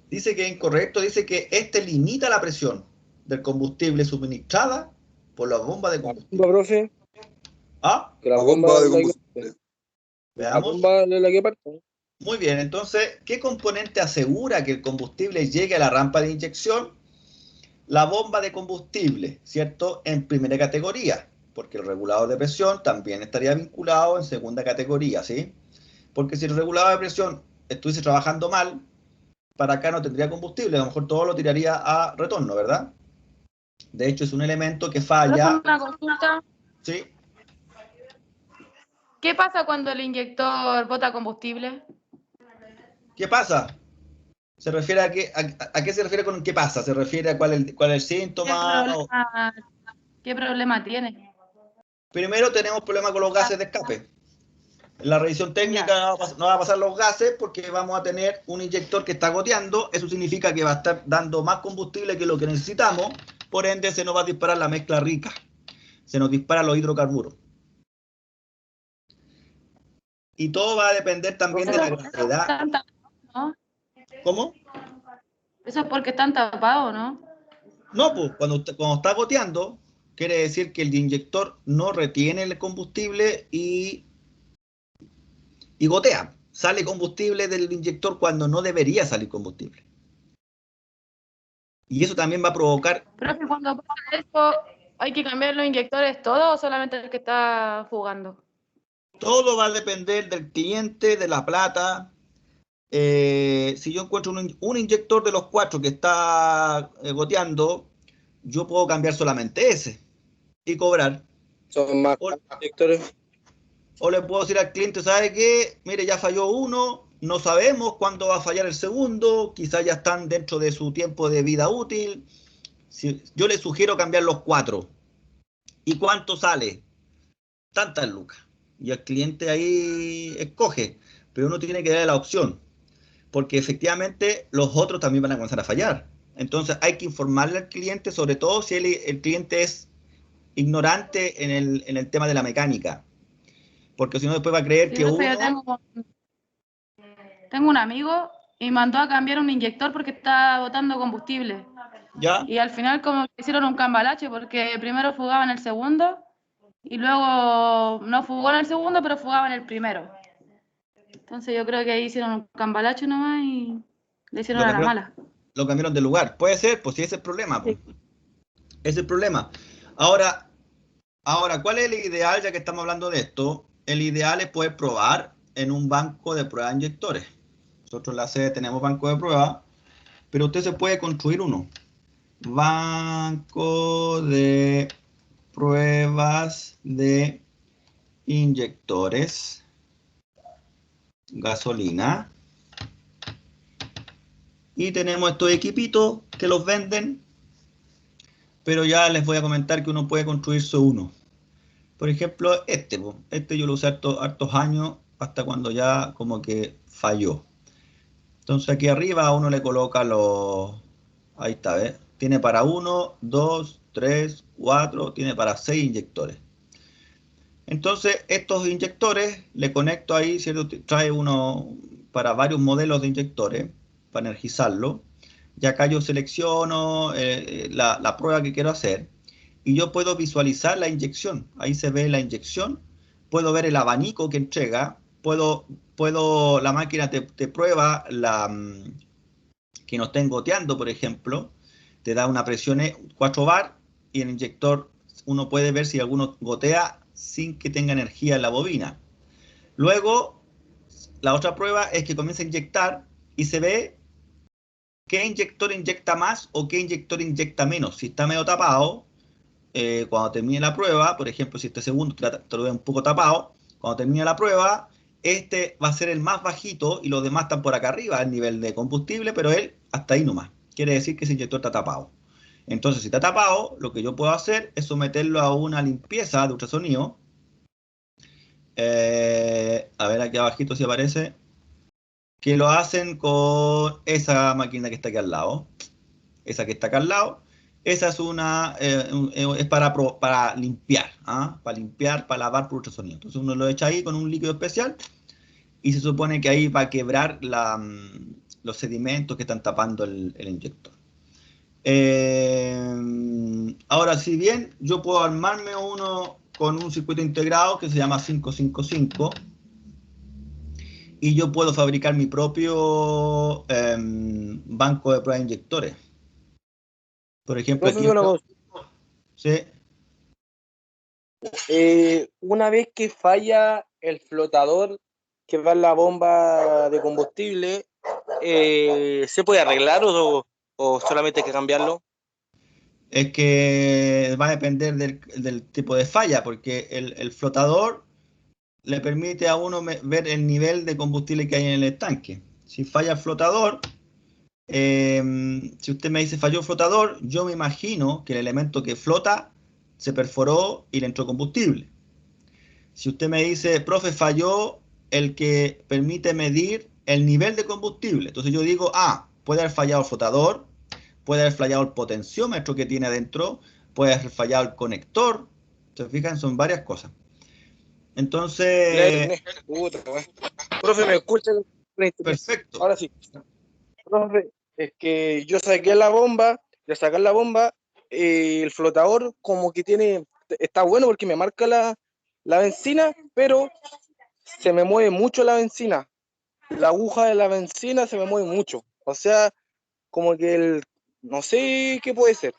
Dice que es incorrecto, dice que este limita la presión del combustible suministrada por la bomba de combustible.
Bomba, profe,
¿Ah?
que la
La
bomba
bomba de
es la que-
combustible.
la
Veamos.
bomba es la que parte.
Muy bien, entonces, ¿qué componente asegura que el combustible llegue a la rampa de inyección? La bomba de combustible, ¿cierto? En primera categoría, porque el regulador de presión también estaría vinculado en segunda categoría, ¿sí? Porque si el regulador de presión estuviese trabajando mal, para acá no tendría combustible, a lo mejor todo lo tiraría a retorno, ¿verdad? De hecho, es un elemento que falla,
Una consulta.
¿sí?
¿Qué pasa cuando el inyector bota combustible?
¿Qué pasa? ¿Se refiere a qué se refiere con qué pasa? ¿Se refiere a cuál es el síntoma?
¿Qué problema tiene?
Primero tenemos problemas con los gases de escape. En la revisión técnica no va a pasar los gases porque vamos a tener un inyector que está goteando. Eso significa que va a estar dando más combustible que lo que necesitamos. Por ende, se nos va a disparar la mezcla rica. Se nos disparan los hidrocarburos. Y todo va a depender también de la gravedad.
¿No?
¿Cómo?
Eso es porque están tapados, ¿no?
No, pues cuando está goteando, quiere decir que el inyector no retiene el combustible y gotea. Sale combustible del inyector cuando no debería salir combustible. Y eso también va a provocar...
Pero es que cuando pasa eso, ¿hay que cambiar los inyectores todos o solamente el que está fugando?
Todo va a depender del cliente, de la plata. Si yo encuentro un inyector de los 4 que está goteando, yo puedo cambiar solamente ese y cobrar.
Son más inyectores.
O le puedo decir al cliente, ¿sabe qué? Mire, ya falló uno, no sabemos cuándo va a fallar el segundo, quizás ya están dentro de su tiempo de vida útil. Yo le sugiero cambiar los 4. ¿Y cuánto sale? Tantas lucas. Y el cliente ahí escoge, pero uno tiene que darle la opción, porque efectivamente los otros también van a comenzar a fallar. Entonces hay que informarle al cliente, sobre todo si el cliente es ignorante en el tema de la mecánica, porque si no después va a creer que uno...
Tengo un amigo y mandó a cambiar un inyector porque está botando combustible.
¿Ya?
Y al final como que hicieron un cambalache porque primero fugaba en el segundo y luego no fugó en el segundo, pero fugaba en el primero. Entonces yo creo que ahí hicieron un cambalache nomás y le hicieron a la mala.
Lo cambiaron de lugar. Puede ser, pues si ese es el problema. Pues.
Sí.
Ese es el problema. Ahora, ¿cuál es el ideal, ya que estamos hablando de esto? El ideal es poder probar en un banco de pruebas de inyectores. Nosotros en la sede tenemos banco de pruebas, pero usted se puede construir uno. Banco de pruebas de inyectores, gasolina. Y tenemos estos equipitos que los venden, pero ya les voy a comentar que uno puede construirse uno. Por ejemplo, este yo lo usé hartos años, hasta cuando ya como que falló. Entonces aquí arriba uno le coloca los... Ahí está, ¿ves? Tiene para 1, 2, 3, 4, tiene para 6 inyectores. Entonces estos inyectores le conecto ahí, ¿cierto? Trae uno para varios modelos de inyectores, para energizarlo. Y acá yo selecciono la prueba que quiero hacer. Y yo puedo visualizar la inyección. Ahí se ve la inyección. Puedo ver el abanico que entrega. La máquina te prueba que no estén goteando, por ejemplo. Te da una presión 4 bar y el inyector uno puede ver si alguno gotea sin que tenga energía en la bobina. Luego, la otra prueba es que comienza a inyectar y se ve qué inyector inyecta más o qué inyector inyecta menos. Si está medio tapado, cuando termine la prueba, por ejemplo, si este segundo te lo ve un poco tapado, cuando termine la prueba, este va a ser el más bajito y los demás están por acá arriba, el nivel de combustible, pero él hasta ahí nomás. Quiere decir que ese inyector está tapado. Entonces, si está tapado, lo que yo puedo hacer es someterlo a una limpieza de ultrasonido A ver, aquí abajito si aparece. Que lo hacen con esa máquina que está aquí al lado. Esa que está acá al lado. Esa es es para limpiar, ¿ah? Para limpiar, para lavar por ultrasonido. Entonces uno lo echa ahí con un líquido especial y se supone que ahí va a quebrar los sedimentos que están tapando el inyector. Ahora, si bien yo puedo armarme uno con un circuito integrado que se llama 555 y yo puedo fabricar mi propio banco de pruebas de inyectores. Por ejemplo,
Profe,
aquí
una cosa.
sí,
Una vez que falla el flotador que va en la bomba de combustible, ¿se puede arreglar o solamente hay que cambiarlo?
es que va a depender del tipo de falla, porque el flotador le permite a uno ver el nivel de combustible que hay en el tanque. Si falla el flotador, si usted me dice falló el flotador, yo me imagino que el elemento que flota se perforó y le entró combustible. Si usted me dice, profe, falló el que permite medir el nivel de combustible, entonces yo digo, puede haber fallado el flotador, puede haber fallado el potenciómetro que tiene adentro, puede haber fallado el conector. ¿Se fijan? Son varias cosas. Entonces,
Puta, weón. Profe, ¿me escucha?
perfecto.
Ahora sí. Profe, es que yo saqué la bomba, de sacar la bomba, el flotador como que está bueno porque me marca la benzina, pero se me mueve mucho la benzina. La aguja de la benzina se me mueve mucho. O sea, como que no sé qué puede ser.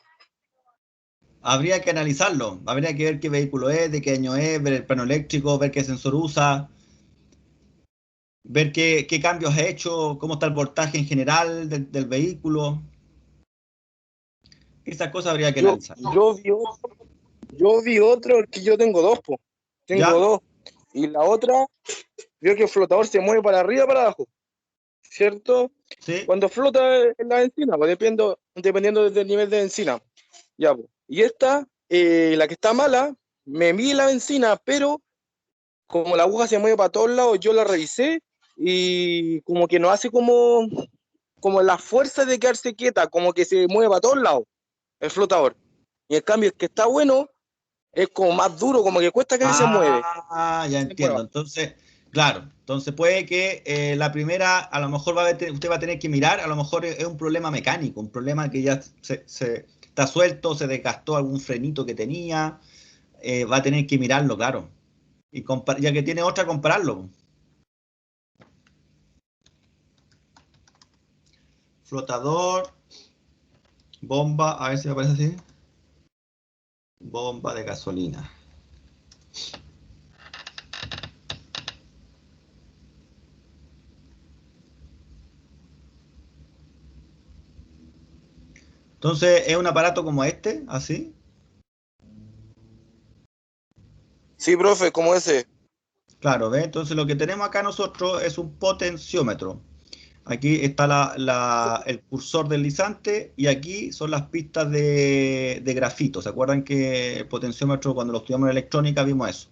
Habría que analizarlo, habría que ver qué vehículo es, de qué año es, ver el plano eléctrico, ver qué sensor usa, ver qué cambios ha hecho, cómo está el voltaje en general del vehículo. Esas cosas habría que
Yo,
analizar.
yo vi otro, porque yo tengo dos, po. Tengo
¿Ya?
dos. Y la otra, veo que el flotador se mueve para arriba o para abajo. ¿Cierto?
Sí.
Cuando flota en la benzina, pues dependiendo del nivel de benzina. Ya, pues. Y esta, la que está mala, me mide la benzina, pero como la aguja se mueve para todos lados, yo la revisé y como que no hace como la fuerza de quedarse quieta, como que se mueve para todos lados el flotador. Y en cambio, el que está bueno es como más duro, como que cuesta que se mueve.
Ya
Se mueva.
entiendo. Entonces, claro, entonces puede que la primera, a lo mejor usted va a tener que mirar, a lo mejor es un problema mecánico, un problema que ya se está suelto, se desgastó algún frenito que tenía, va a tener que mirarlo, claro. Y ya que tiene otra, compararlo. Flotador, bomba, a ver si me aparece así. Bomba de gasolina. Entonces, es un aparato como este, así.
Sí, profe, como ese.
Claro, ¿ve? Entonces lo que tenemos acá nosotros es un potenciómetro. Aquí está el cursor deslizante y aquí son las pistas de grafito. ¿Se acuerdan que el potenciómetro cuando lo estudiamos en electrónica vimos eso?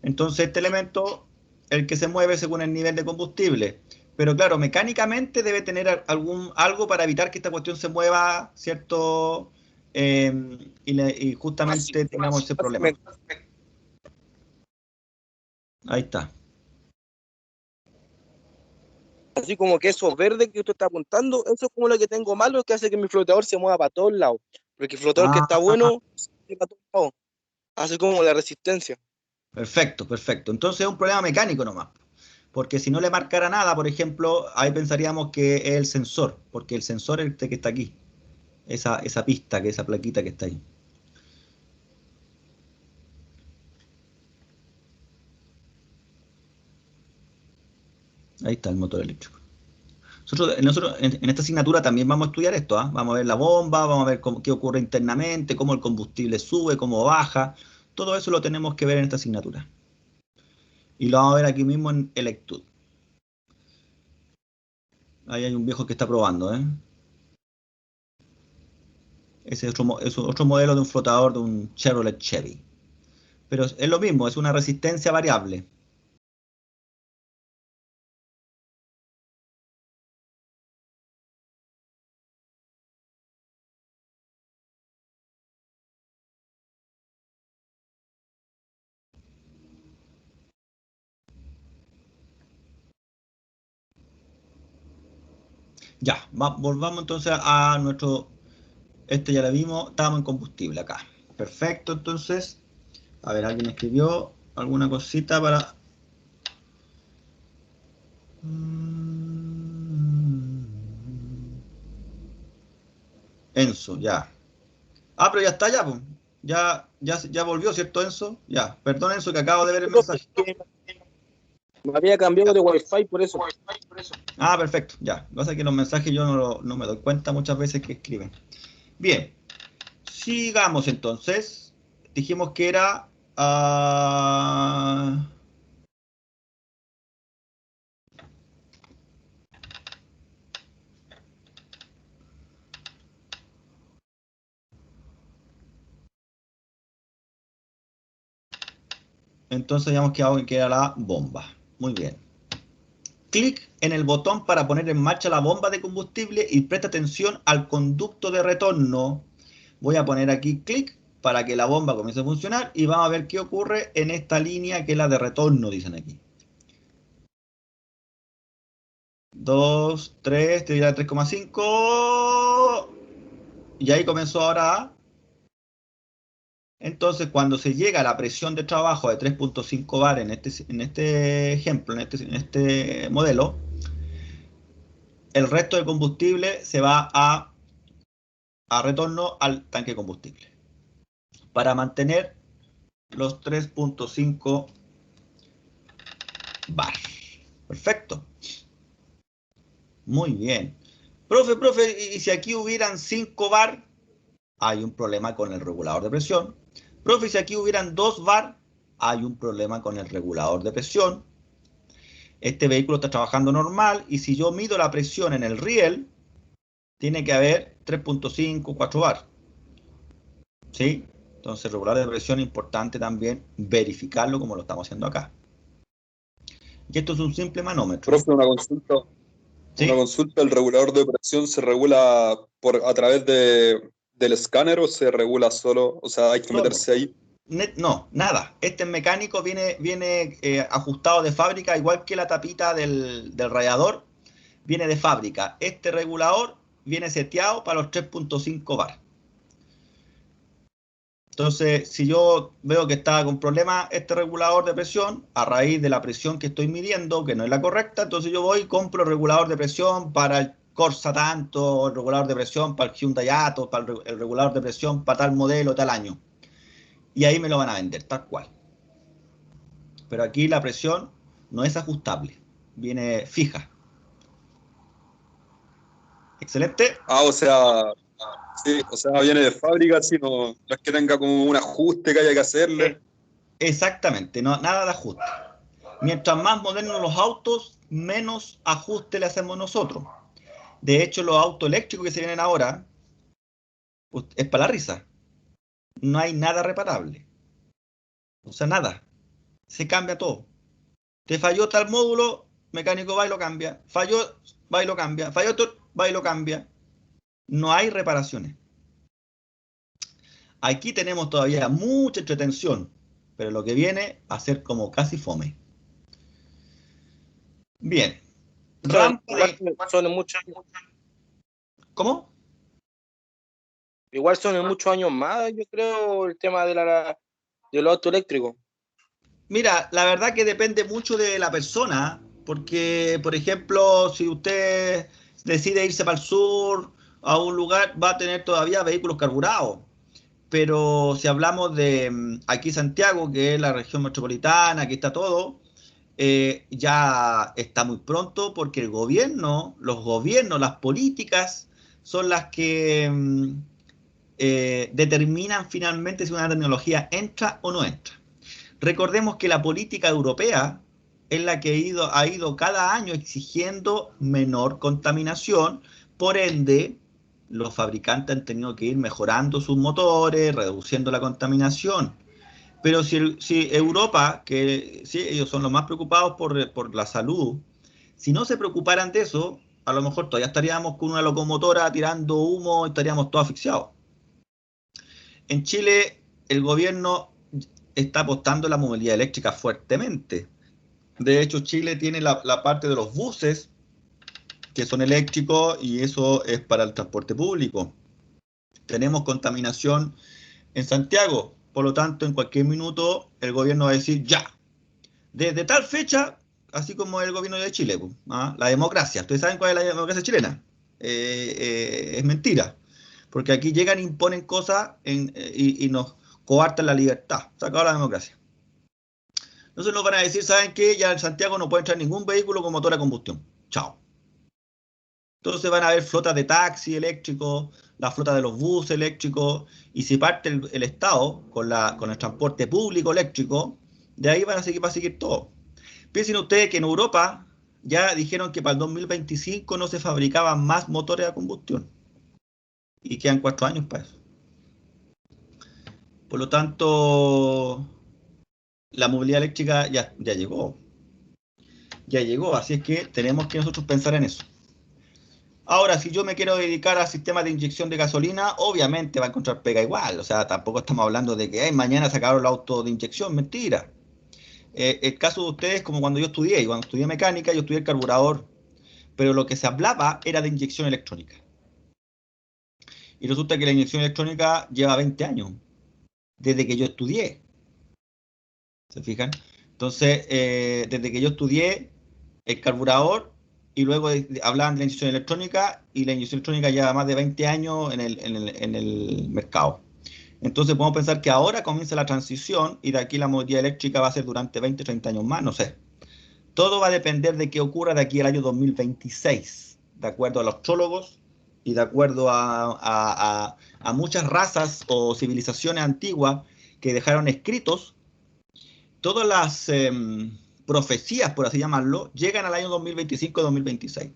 Entonces este elemento, el que se mueve según el nivel de combustible. Pero claro, mecánicamente debe tener algo para evitar que esta cuestión se mueva, ¿cierto? Y justamente tengamos ese problema. Ahí está.
Así como que eso verde que usted está apuntando, eso es como lo que tengo malo, que hace que mi flotador se mueva para todos lados. Porque el flotador que está
Ah,
bueno, se mueve para todos lados. Hace como la resistencia.
perfecto, perfecto. Entonces es un problema mecánico nomás. Porque si no le marcara nada, por ejemplo, ahí pensaríamos que es el sensor, porque el sensor es el que está aquí, esa pista, esa plaquita que está ahí. Ahí está el motor eléctrico. Nosotros en esta asignatura también vamos a estudiar esto, ¿ah? Vamos a ver la bomba, vamos a ver qué ocurre internamente, cómo el combustible sube, cómo baja. Todo eso lo tenemos que ver en esta asignatura. Y lo vamos a ver aquí mismo en Electud. Ahí hay un viejo que está probando, ¿eh? Ese es otro modelo de un flotador de un Chevrolet Chevy. Pero es lo mismo, es una resistencia variable. Ya, volvamos entonces a nuestro... Este ya lo vimos, estábamos en combustible acá. Perfecto, entonces. A ver, ¿alguien escribió alguna cosita para...? Enzo, ya. Ah, pero ya está ya, pues. Ya volvió, ¿cierto, Enzo? Ya. Perdón, Enzo, que acabo de ver el mensaje.
Me había cambiado de Wi-Fi por eso.
Ah, perfecto, ya. Lo que pasa es que los mensajes yo no me doy cuenta muchas veces que escriben. Bien. Sigamos entonces. Dijimos que era... entonces habíamos quedado en que era la bomba. Muy bien. Clic en el botón para poner en marcha la bomba de combustible y presta atención al conducto de retorno. Voy a poner aquí clic para que la bomba comience a funcionar y vamos a ver qué ocurre en esta línea que es la de retorno, dicen aquí. 2, 3, te dirá 3,5 y ahí comenzó ahora a... Entonces, cuando se llega a la presión de trabajo de 3.5 bar en este ejemplo, en este modelo, el resto del combustible se va a retorno al tanque de combustible para mantener los 3.5 bar. Perfecto. Muy bien. Profe, y si aquí hubieran 5 bar, hay un problema con el regulador de presión. Profe, si aquí hubieran 2 bar, hay un problema con el regulador de presión. Este vehículo está trabajando normal y si yo mido la presión en el riel, tiene que haber 3.5, 4 bar. ¿Sí? Entonces, el regulador de presión es importante también verificarlo como lo estamos haciendo acá. Y esto es un simple manómetro.
Profe, una consulta.
¿Sí?
Una consulta, ¿el regulador de presión se regula a través del escáner o se regula solo? O sea, hay que meterse ahí.
No, nada. Este mecánico viene ajustado de fábrica, igual que la tapita del radiador, viene de fábrica. Este regulador viene seteado para los 3.5 bar. Entonces, si yo veo que está con problemas este regulador de presión, a raíz de la presión que estoy midiendo, que no es la correcta, entonces yo voy y compro el regulador de presión para el Corsa tanto, el regulador de presión para el Hyundai Atos, para el regulador de presión para tal modelo, tal año. Y ahí me lo van a vender, tal cual. Pero aquí la presión no es ajustable, viene fija. Excelente.
Ah, o sea, sí, o sea, viene de fábrica, si no es que tenga como un ajuste que haya que hacerle.
Exactamente, no, nada de ajuste. Mientras más modernos los autos, menos ajuste le hacemos nosotros. De hecho, los autos eléctricos que se vienen ahora es para la risa. No hay nada reparable. O sea, nada. Se cambia todo. Te falló tal módulo, mecánico va y lo cambia. Falló, va y lo cambia. Falló otro, va y lo cambia. No hay reparaciones. Aquí tenemos todavía mucha entretención, pero lo que viene a ser como casi fome. Bien.
Son en muchos años.
¿Cómo?
Igual son en muchos años más, yo creo, el tema de los autos eléctricos.
Mira, la verdad que depende mucho de la persona, porque, por ejemplo, si usted decide irse para el sur, a un lugar, va a tener todavía vehículos carburados. Pero si hablamos de aquí Santiago, que es la región metropolitana, aquí está todo, ya está muy pronto porque el gobierno, los gobiernos, las políticas son las que determinan finalmente si una tecnología entra o no entra. Recordemos que la política europea es la que ha ido cada año exigiendo menor contaminación, por ende, los fabricantes han tenido que ir mejorando sus motores, reduciendo la contaminación. Pero si Europa, que sí, ellos son los más preocupados por la salud, si no se preocuparan de eso, a lo mejor todavía estaríamos con una locomotora tirando humo y estaríamos todos asfixiados. En Chile, el gobierno está apostando en la movilidad eléctrica fuertemente. De hecho, Chile tiene la parte de los buses, que son eléctricos y eso es para el transporte público. Tenemos contaminación en Santiago, por lo tanto, en cualquier minuto el gobierno va a decir ya, desde tal fecha, así como el gobierno de Chile, la democracia. ¿Ustedes saben cuál es la democracia chilena? Es mentira, porque aquí llegan e imponen cosas y nos coartan la libertad. Se acabó la democracia. Entonces nos van a decir, ¿saben qué? Ya en Santiago no puede entrar ningún vehículo con motor a combustión. Chao. Entonces van a haber flotas de taxi eléctricos, la flota de los buses eléctricos, y si parte el Estado con el transporte público eléctrico, de ahí va a seguir todo. Piensen ustedes que en Europa ya dijeron que para el 2025 no se fabricaban más motores a combustión. Y quedan 4 años para eso. Por lo tanto, la movilidad eléctrica ya llegó. Ya llegó, así es que tenemos que nosotros pensar en eso. Ahora, si yo me quiero dedicar al sistema de inyección de gasolina, obviamente va a encontrar pega igual. O sea, tampoco estamos hablando de que mañana sacaron el auto de inyección, mentira. El caso de ustedes, como cuando yo estudié, y cuando estudié mecánica, yo estudié el carburador, pero lo que se hablaba era de inyección electrónica. Y resulta que la inyección electrónica lleva 20 años, desde que yo estudié. ¿Se fijan? Entonces, desde que yo estudié el carburador, y luego hablaban de la inyección electrónica, y la inyección electrónica lleva más de 20 años en el mercado. Entonces podemos pensar que ahora comienza la transición, y de aquí la movilidad eléctrica va a ser durante 20, 30 años más, no sé. Todo va a depender de qué ocurra de aquí al año 2026, de acuerdo a los astrólogos y de acuerdo a muchas razas o civilizaciones antiguas que dejaron escritos. Todas las profecías, por así llamarlo, llegan al año 2025-2026.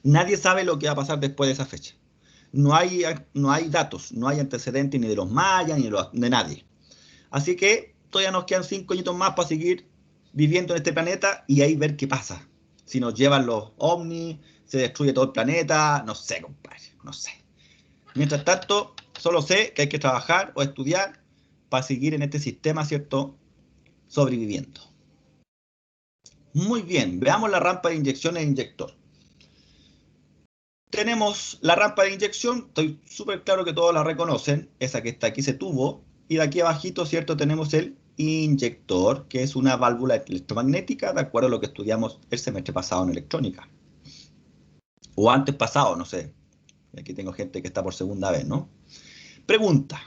Nadie sabe lo que va a pasar después de esa fecha. No hay datos, no hay antecedentes ni de los mayas ni de nadie. Así que todavía nos quedan 5 añitos más para seguir viviendo en este planeta y ahí ver qué pasa. Si nos llevan los ovnis, se destruye todo el planeta, no sé, compadre, no sé. Mientras tanto, solo sé que hay que trabajar o estudiar para seguir en este sistema, ¿cierto?, sobreviviendo. Muy bien, veamos la rampa de inyección e inyector. Tenemos la rampa de inyección, estoy súper claro que todos la reconocen, esa que está aquí, ese tubo, y de aquí abajito, ¿cierto?, tenemos el inyector, que es una válvula electromagnética, de acuerdo a lo que estudiamos el semestre pasado en electrónica. O antes pasado, no sé. Aquí tengo gente que está por segunda vez, ¿no? Pregunta: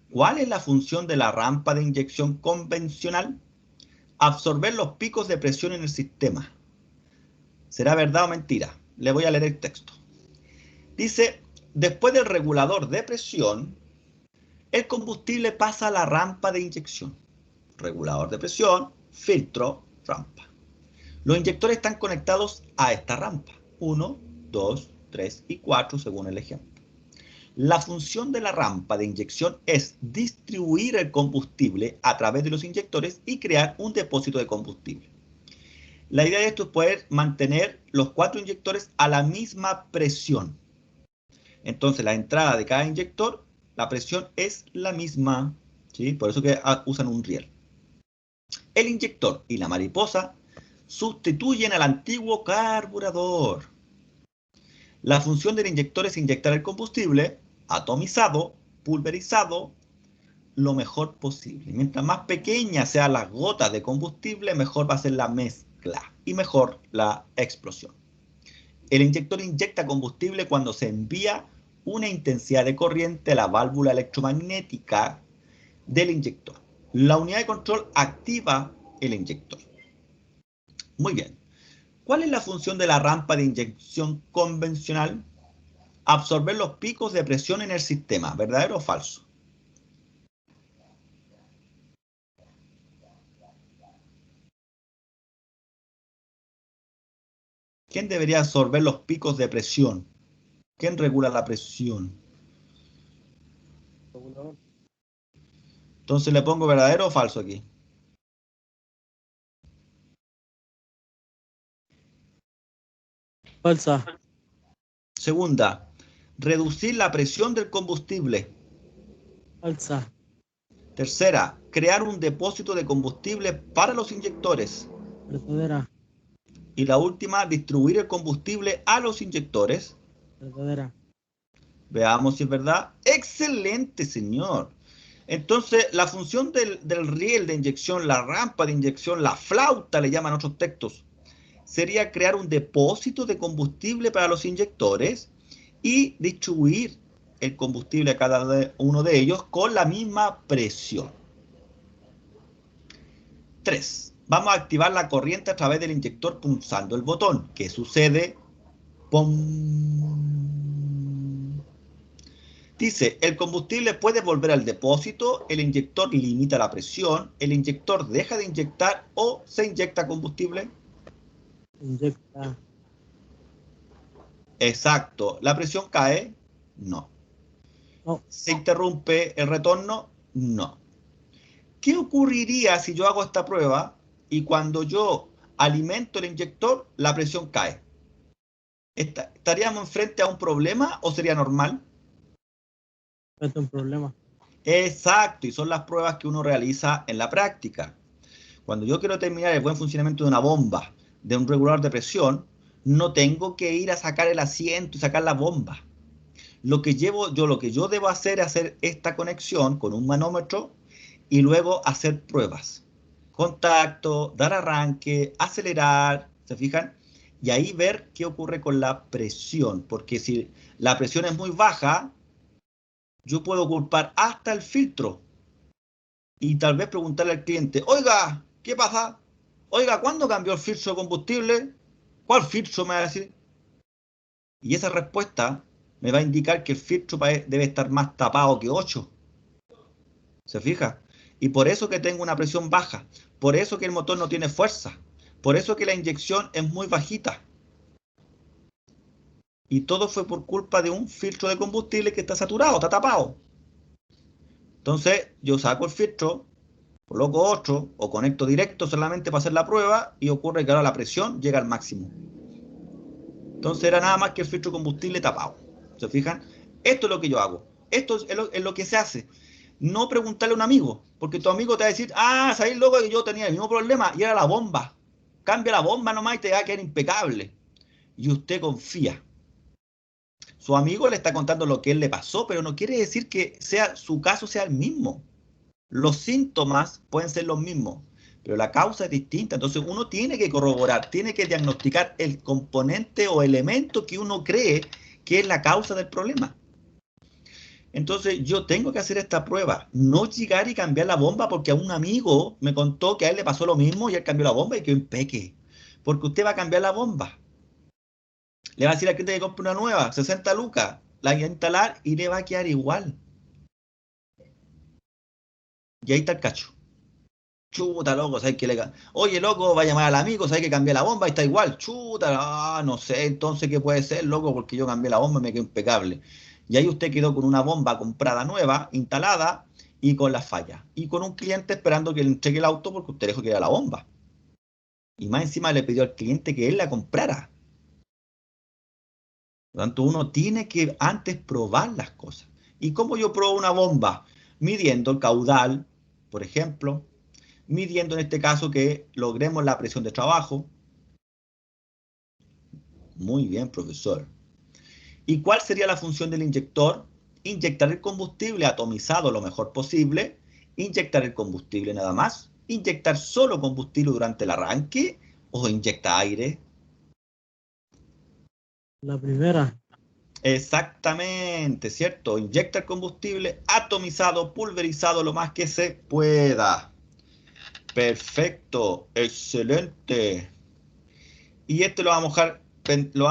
¿cuál es la función de la rampa de inyección convencional? Absorber los picos de presión en el sistema. ¿Será verdad o mentira? Le voy a leer el texto. Dice: después del regulador de presión, el combustible pasa a la rampa de inyección. Regulador de presión, filtro, rampa. Los inyectores están conectados a esta rampa. 1, 2, 3 y 4 según el ejemplo. La función de la rampa de inyección es distribuir el combustible a través de los inyectores y crear un depósito de combustible. La idea de esto es poder mantener los 4 inyectores a la misma presión. Entonces la entrada de cada inyector, la presión es la misma, ¿sí? Por eso que usan un riel. El inyector y la mariposa sustituyen al antiguo carburador. La función del inyector es inyectar el combustible atomizado, pulverizado, lo mejor posible. Mientras más pequeñas sean las gotas de combustible, mejor va a ser la mezcla y mejor la explosión. El inyector inyecta combustible cuando se envía una intensidad de corriente a la válvula electromagnética del inyector. La unidad de control activa el inyector. Muy bien. ¿Cuál es la función de la rampa de inyección convencional? Absorber los picos de presión en el sistema. ¿Verdadero o falso? ¿Quién debería absorber los picos de presión? ¿Quién regula la presión? Entonces le pongo verdadero o falso aquí.
Falsa.
Segunda, reducir la presión del combustible.
Falsa.
Tercera, crear un depósito de combustible para los inyectores.
Verdadera.
Y la última, distribuir el combustible a los inyectores.
Verdadera.
Veamos si es verdad. ¡Excelente, señor! Entonces, la función del riel de inyección, la rampa de inyección, la flauta, le llaman otros textos, sería crear un depósito de combustible para los inyectores y distribuir el combustible a cada uno de ellos con la misma presión. 3. Vamos a activar la corriente a través del inyector pulsando el botón. ¿Qué sucede? ¡Pum! Dice, el combustible puede volver al depósito, el inyector limita la presión, el inyector deja de inyectar o se inyecta combustible.
Inyecta.
Exacto. ¿La presión cae? No.
No.
¿Se interrumpe el retorno? No. ¿Qué ocurriría si yo hago esta prueba y cuando yo alimento el inyector, la presión cae? ¿Estaríamos enfrente a un problema o sería normal?
Es un problema.
Exacto, y son las pruebas que uno realiza en la práctica. Cuando yo quiero determinar el buen funcionamiento de una bomba, de un regulador de presión, no tengo que ir a sacar el asiento y sacar la bomba. Lo que yo debo hacer es hacer esta conexión con un manómetro y luego hacer pruebas. Contacto, dar arranque, acelerar, ¿se fijan? Y ahí ver qué ocurre con la presión, porque si la presión es muy baja, yo puedo culpar hasta el filtro y tal vez preguntarle al cliente, oiga, ¿qué pasa? Oiga, ¿cuándo cambió el filtro de combustible? ¿Cuál filtro me va a decir? Y esa respuesta me va a indicar que el filtro debe estar más tapado que 8. ¿Se fija? Y por eso que tengo una presión baja, por eso que el motor no tiene fuerza, por eso que la inyección es muy bajita. Y todo fue por culpa de un filtro de combustible que está saturado, está tapado. Entonces yo saco el filtro, coloco otro o conecto directo solamente para hacer la prueba y ocurre que ahora la presión llega al máximo. Entonces era nada más que el filtro de combustible tapado. ¿Se fijan? Esto es lo que yo hago. Esto es lo que se hace. No preguntarle a un amigo, porque tu amigo te va a decir, ¿sabéis, loco, que yo tenía el mismo problema y era la bomba? Cambia la bomba nomás y te va a quedar impecable. Y usted confía. Su amigo le está contando lo que él le pasó, pero no quiere decir que su caso sea el mismo. Los síntomas pueden ser los mismos, pero la causa es distinta. Entonces uno tiene que corroborar, tiene que diagnosticar el componente o elemento que uno cree que es la causa del problema. Entonces yo tengo que hacer esta prueba, no llegar y cambiar la bomba porque a un amigo me contó que a él le pasó lo mismo y él cambió la bomba y quedó impeque. Porque usted va a cambiar la bomba. Le va a decir al cliente que compre una nueva, 60 lucas, la va a instalar y le va a quedar igual. Y ahí está el cacho. Chuta, loco, ¿sabes qué le... Oye, loco, va a llamar al amigo, ¿sabes que cambié la bomba? Y está igual. Chuta, no sé, entonces, ¿qué puede ser, loco? Porque yo cambié la bomba y me quedó impecable. Y ahí usted quedó con una bomba comprada nueva, instalada, y con las fallas. Y con un cliente esperando que le entregue el auto porque usted dijo que era la bomba. Y más encima le pidió al cliente que él la comprara. Por lo tanto, uno tiene que antes probar las cosas. ¿Y cómo yo pruebo una bomba? Midiendo el caudal, por ejemplo, midiendo en este caso que logremos la presión de trabajo. Muy bien, profesor. ¿Y cuál sería la función del inyector? Inyectar el combustible atomizado lo mejor posible, inyectar el combustible nada más, inyectar solo combustible durante el arranque o inyecta aire.
La primera.
Exactamente, ¿cierto? Inyecta el combustible atomizado, pulverizado lo más que se pueda. Perfecto, excelente. Y este lo vamos a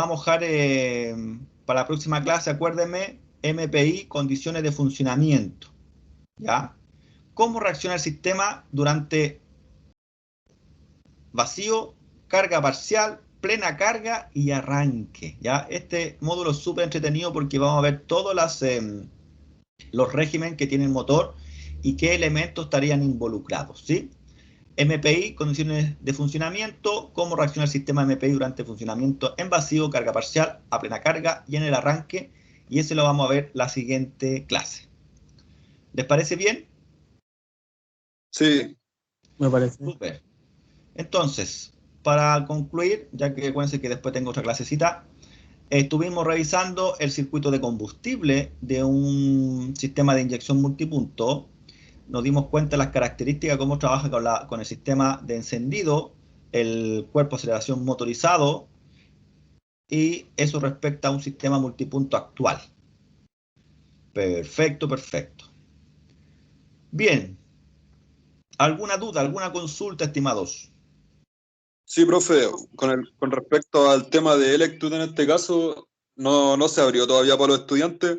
mojar para la próxima clase, acuérdenme, MPI, condiciones de funcionamiento. ¿Ya? ¿Cómo reacciona el sistema durante vacío, carga parcial, plena carga y arranque? ¿Ya? Este módulo es súper entretenido porque vamos a ver todos los regímenes que tiene el motor y qué elementos estarían involucrados, ¿sí? MPI, condiciones de funcionamiento, cómo reacciona el sistema MPI durante funcionamiento en vacío, carga parcial, a plena carga y en el arranque, y ese lo vamos a ver la siguiente clase. ¿Les parece bien?
Sí.
Me parece.
Súper. Entonces, para concluir, ya que acuérdense que después tengo otra clasecita, estuvimos revisando el circuito de combustible de un sistema de inyección multipunto. Nos dimos cuenta de las características, cómo trabaja con el sistema de encendido, el cuerpo de aceleración motorizado, y eso respecta a un sistema multipunto actual. Perfecto, perfecto. Bien. ¿Alguna duda, alguna consulta, estimados?
Sí, profe, con respecto al tema de Electud en este caso, no se abrió todavía para los estudiantes.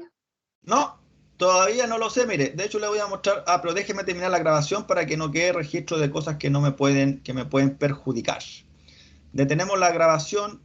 No, todavía no lo sé, mire, de hecho le voy a mostrar, pero déjeme terminar la grabación para que no quede registro de cosas que me pueden perjudicar. Detenemos la grabación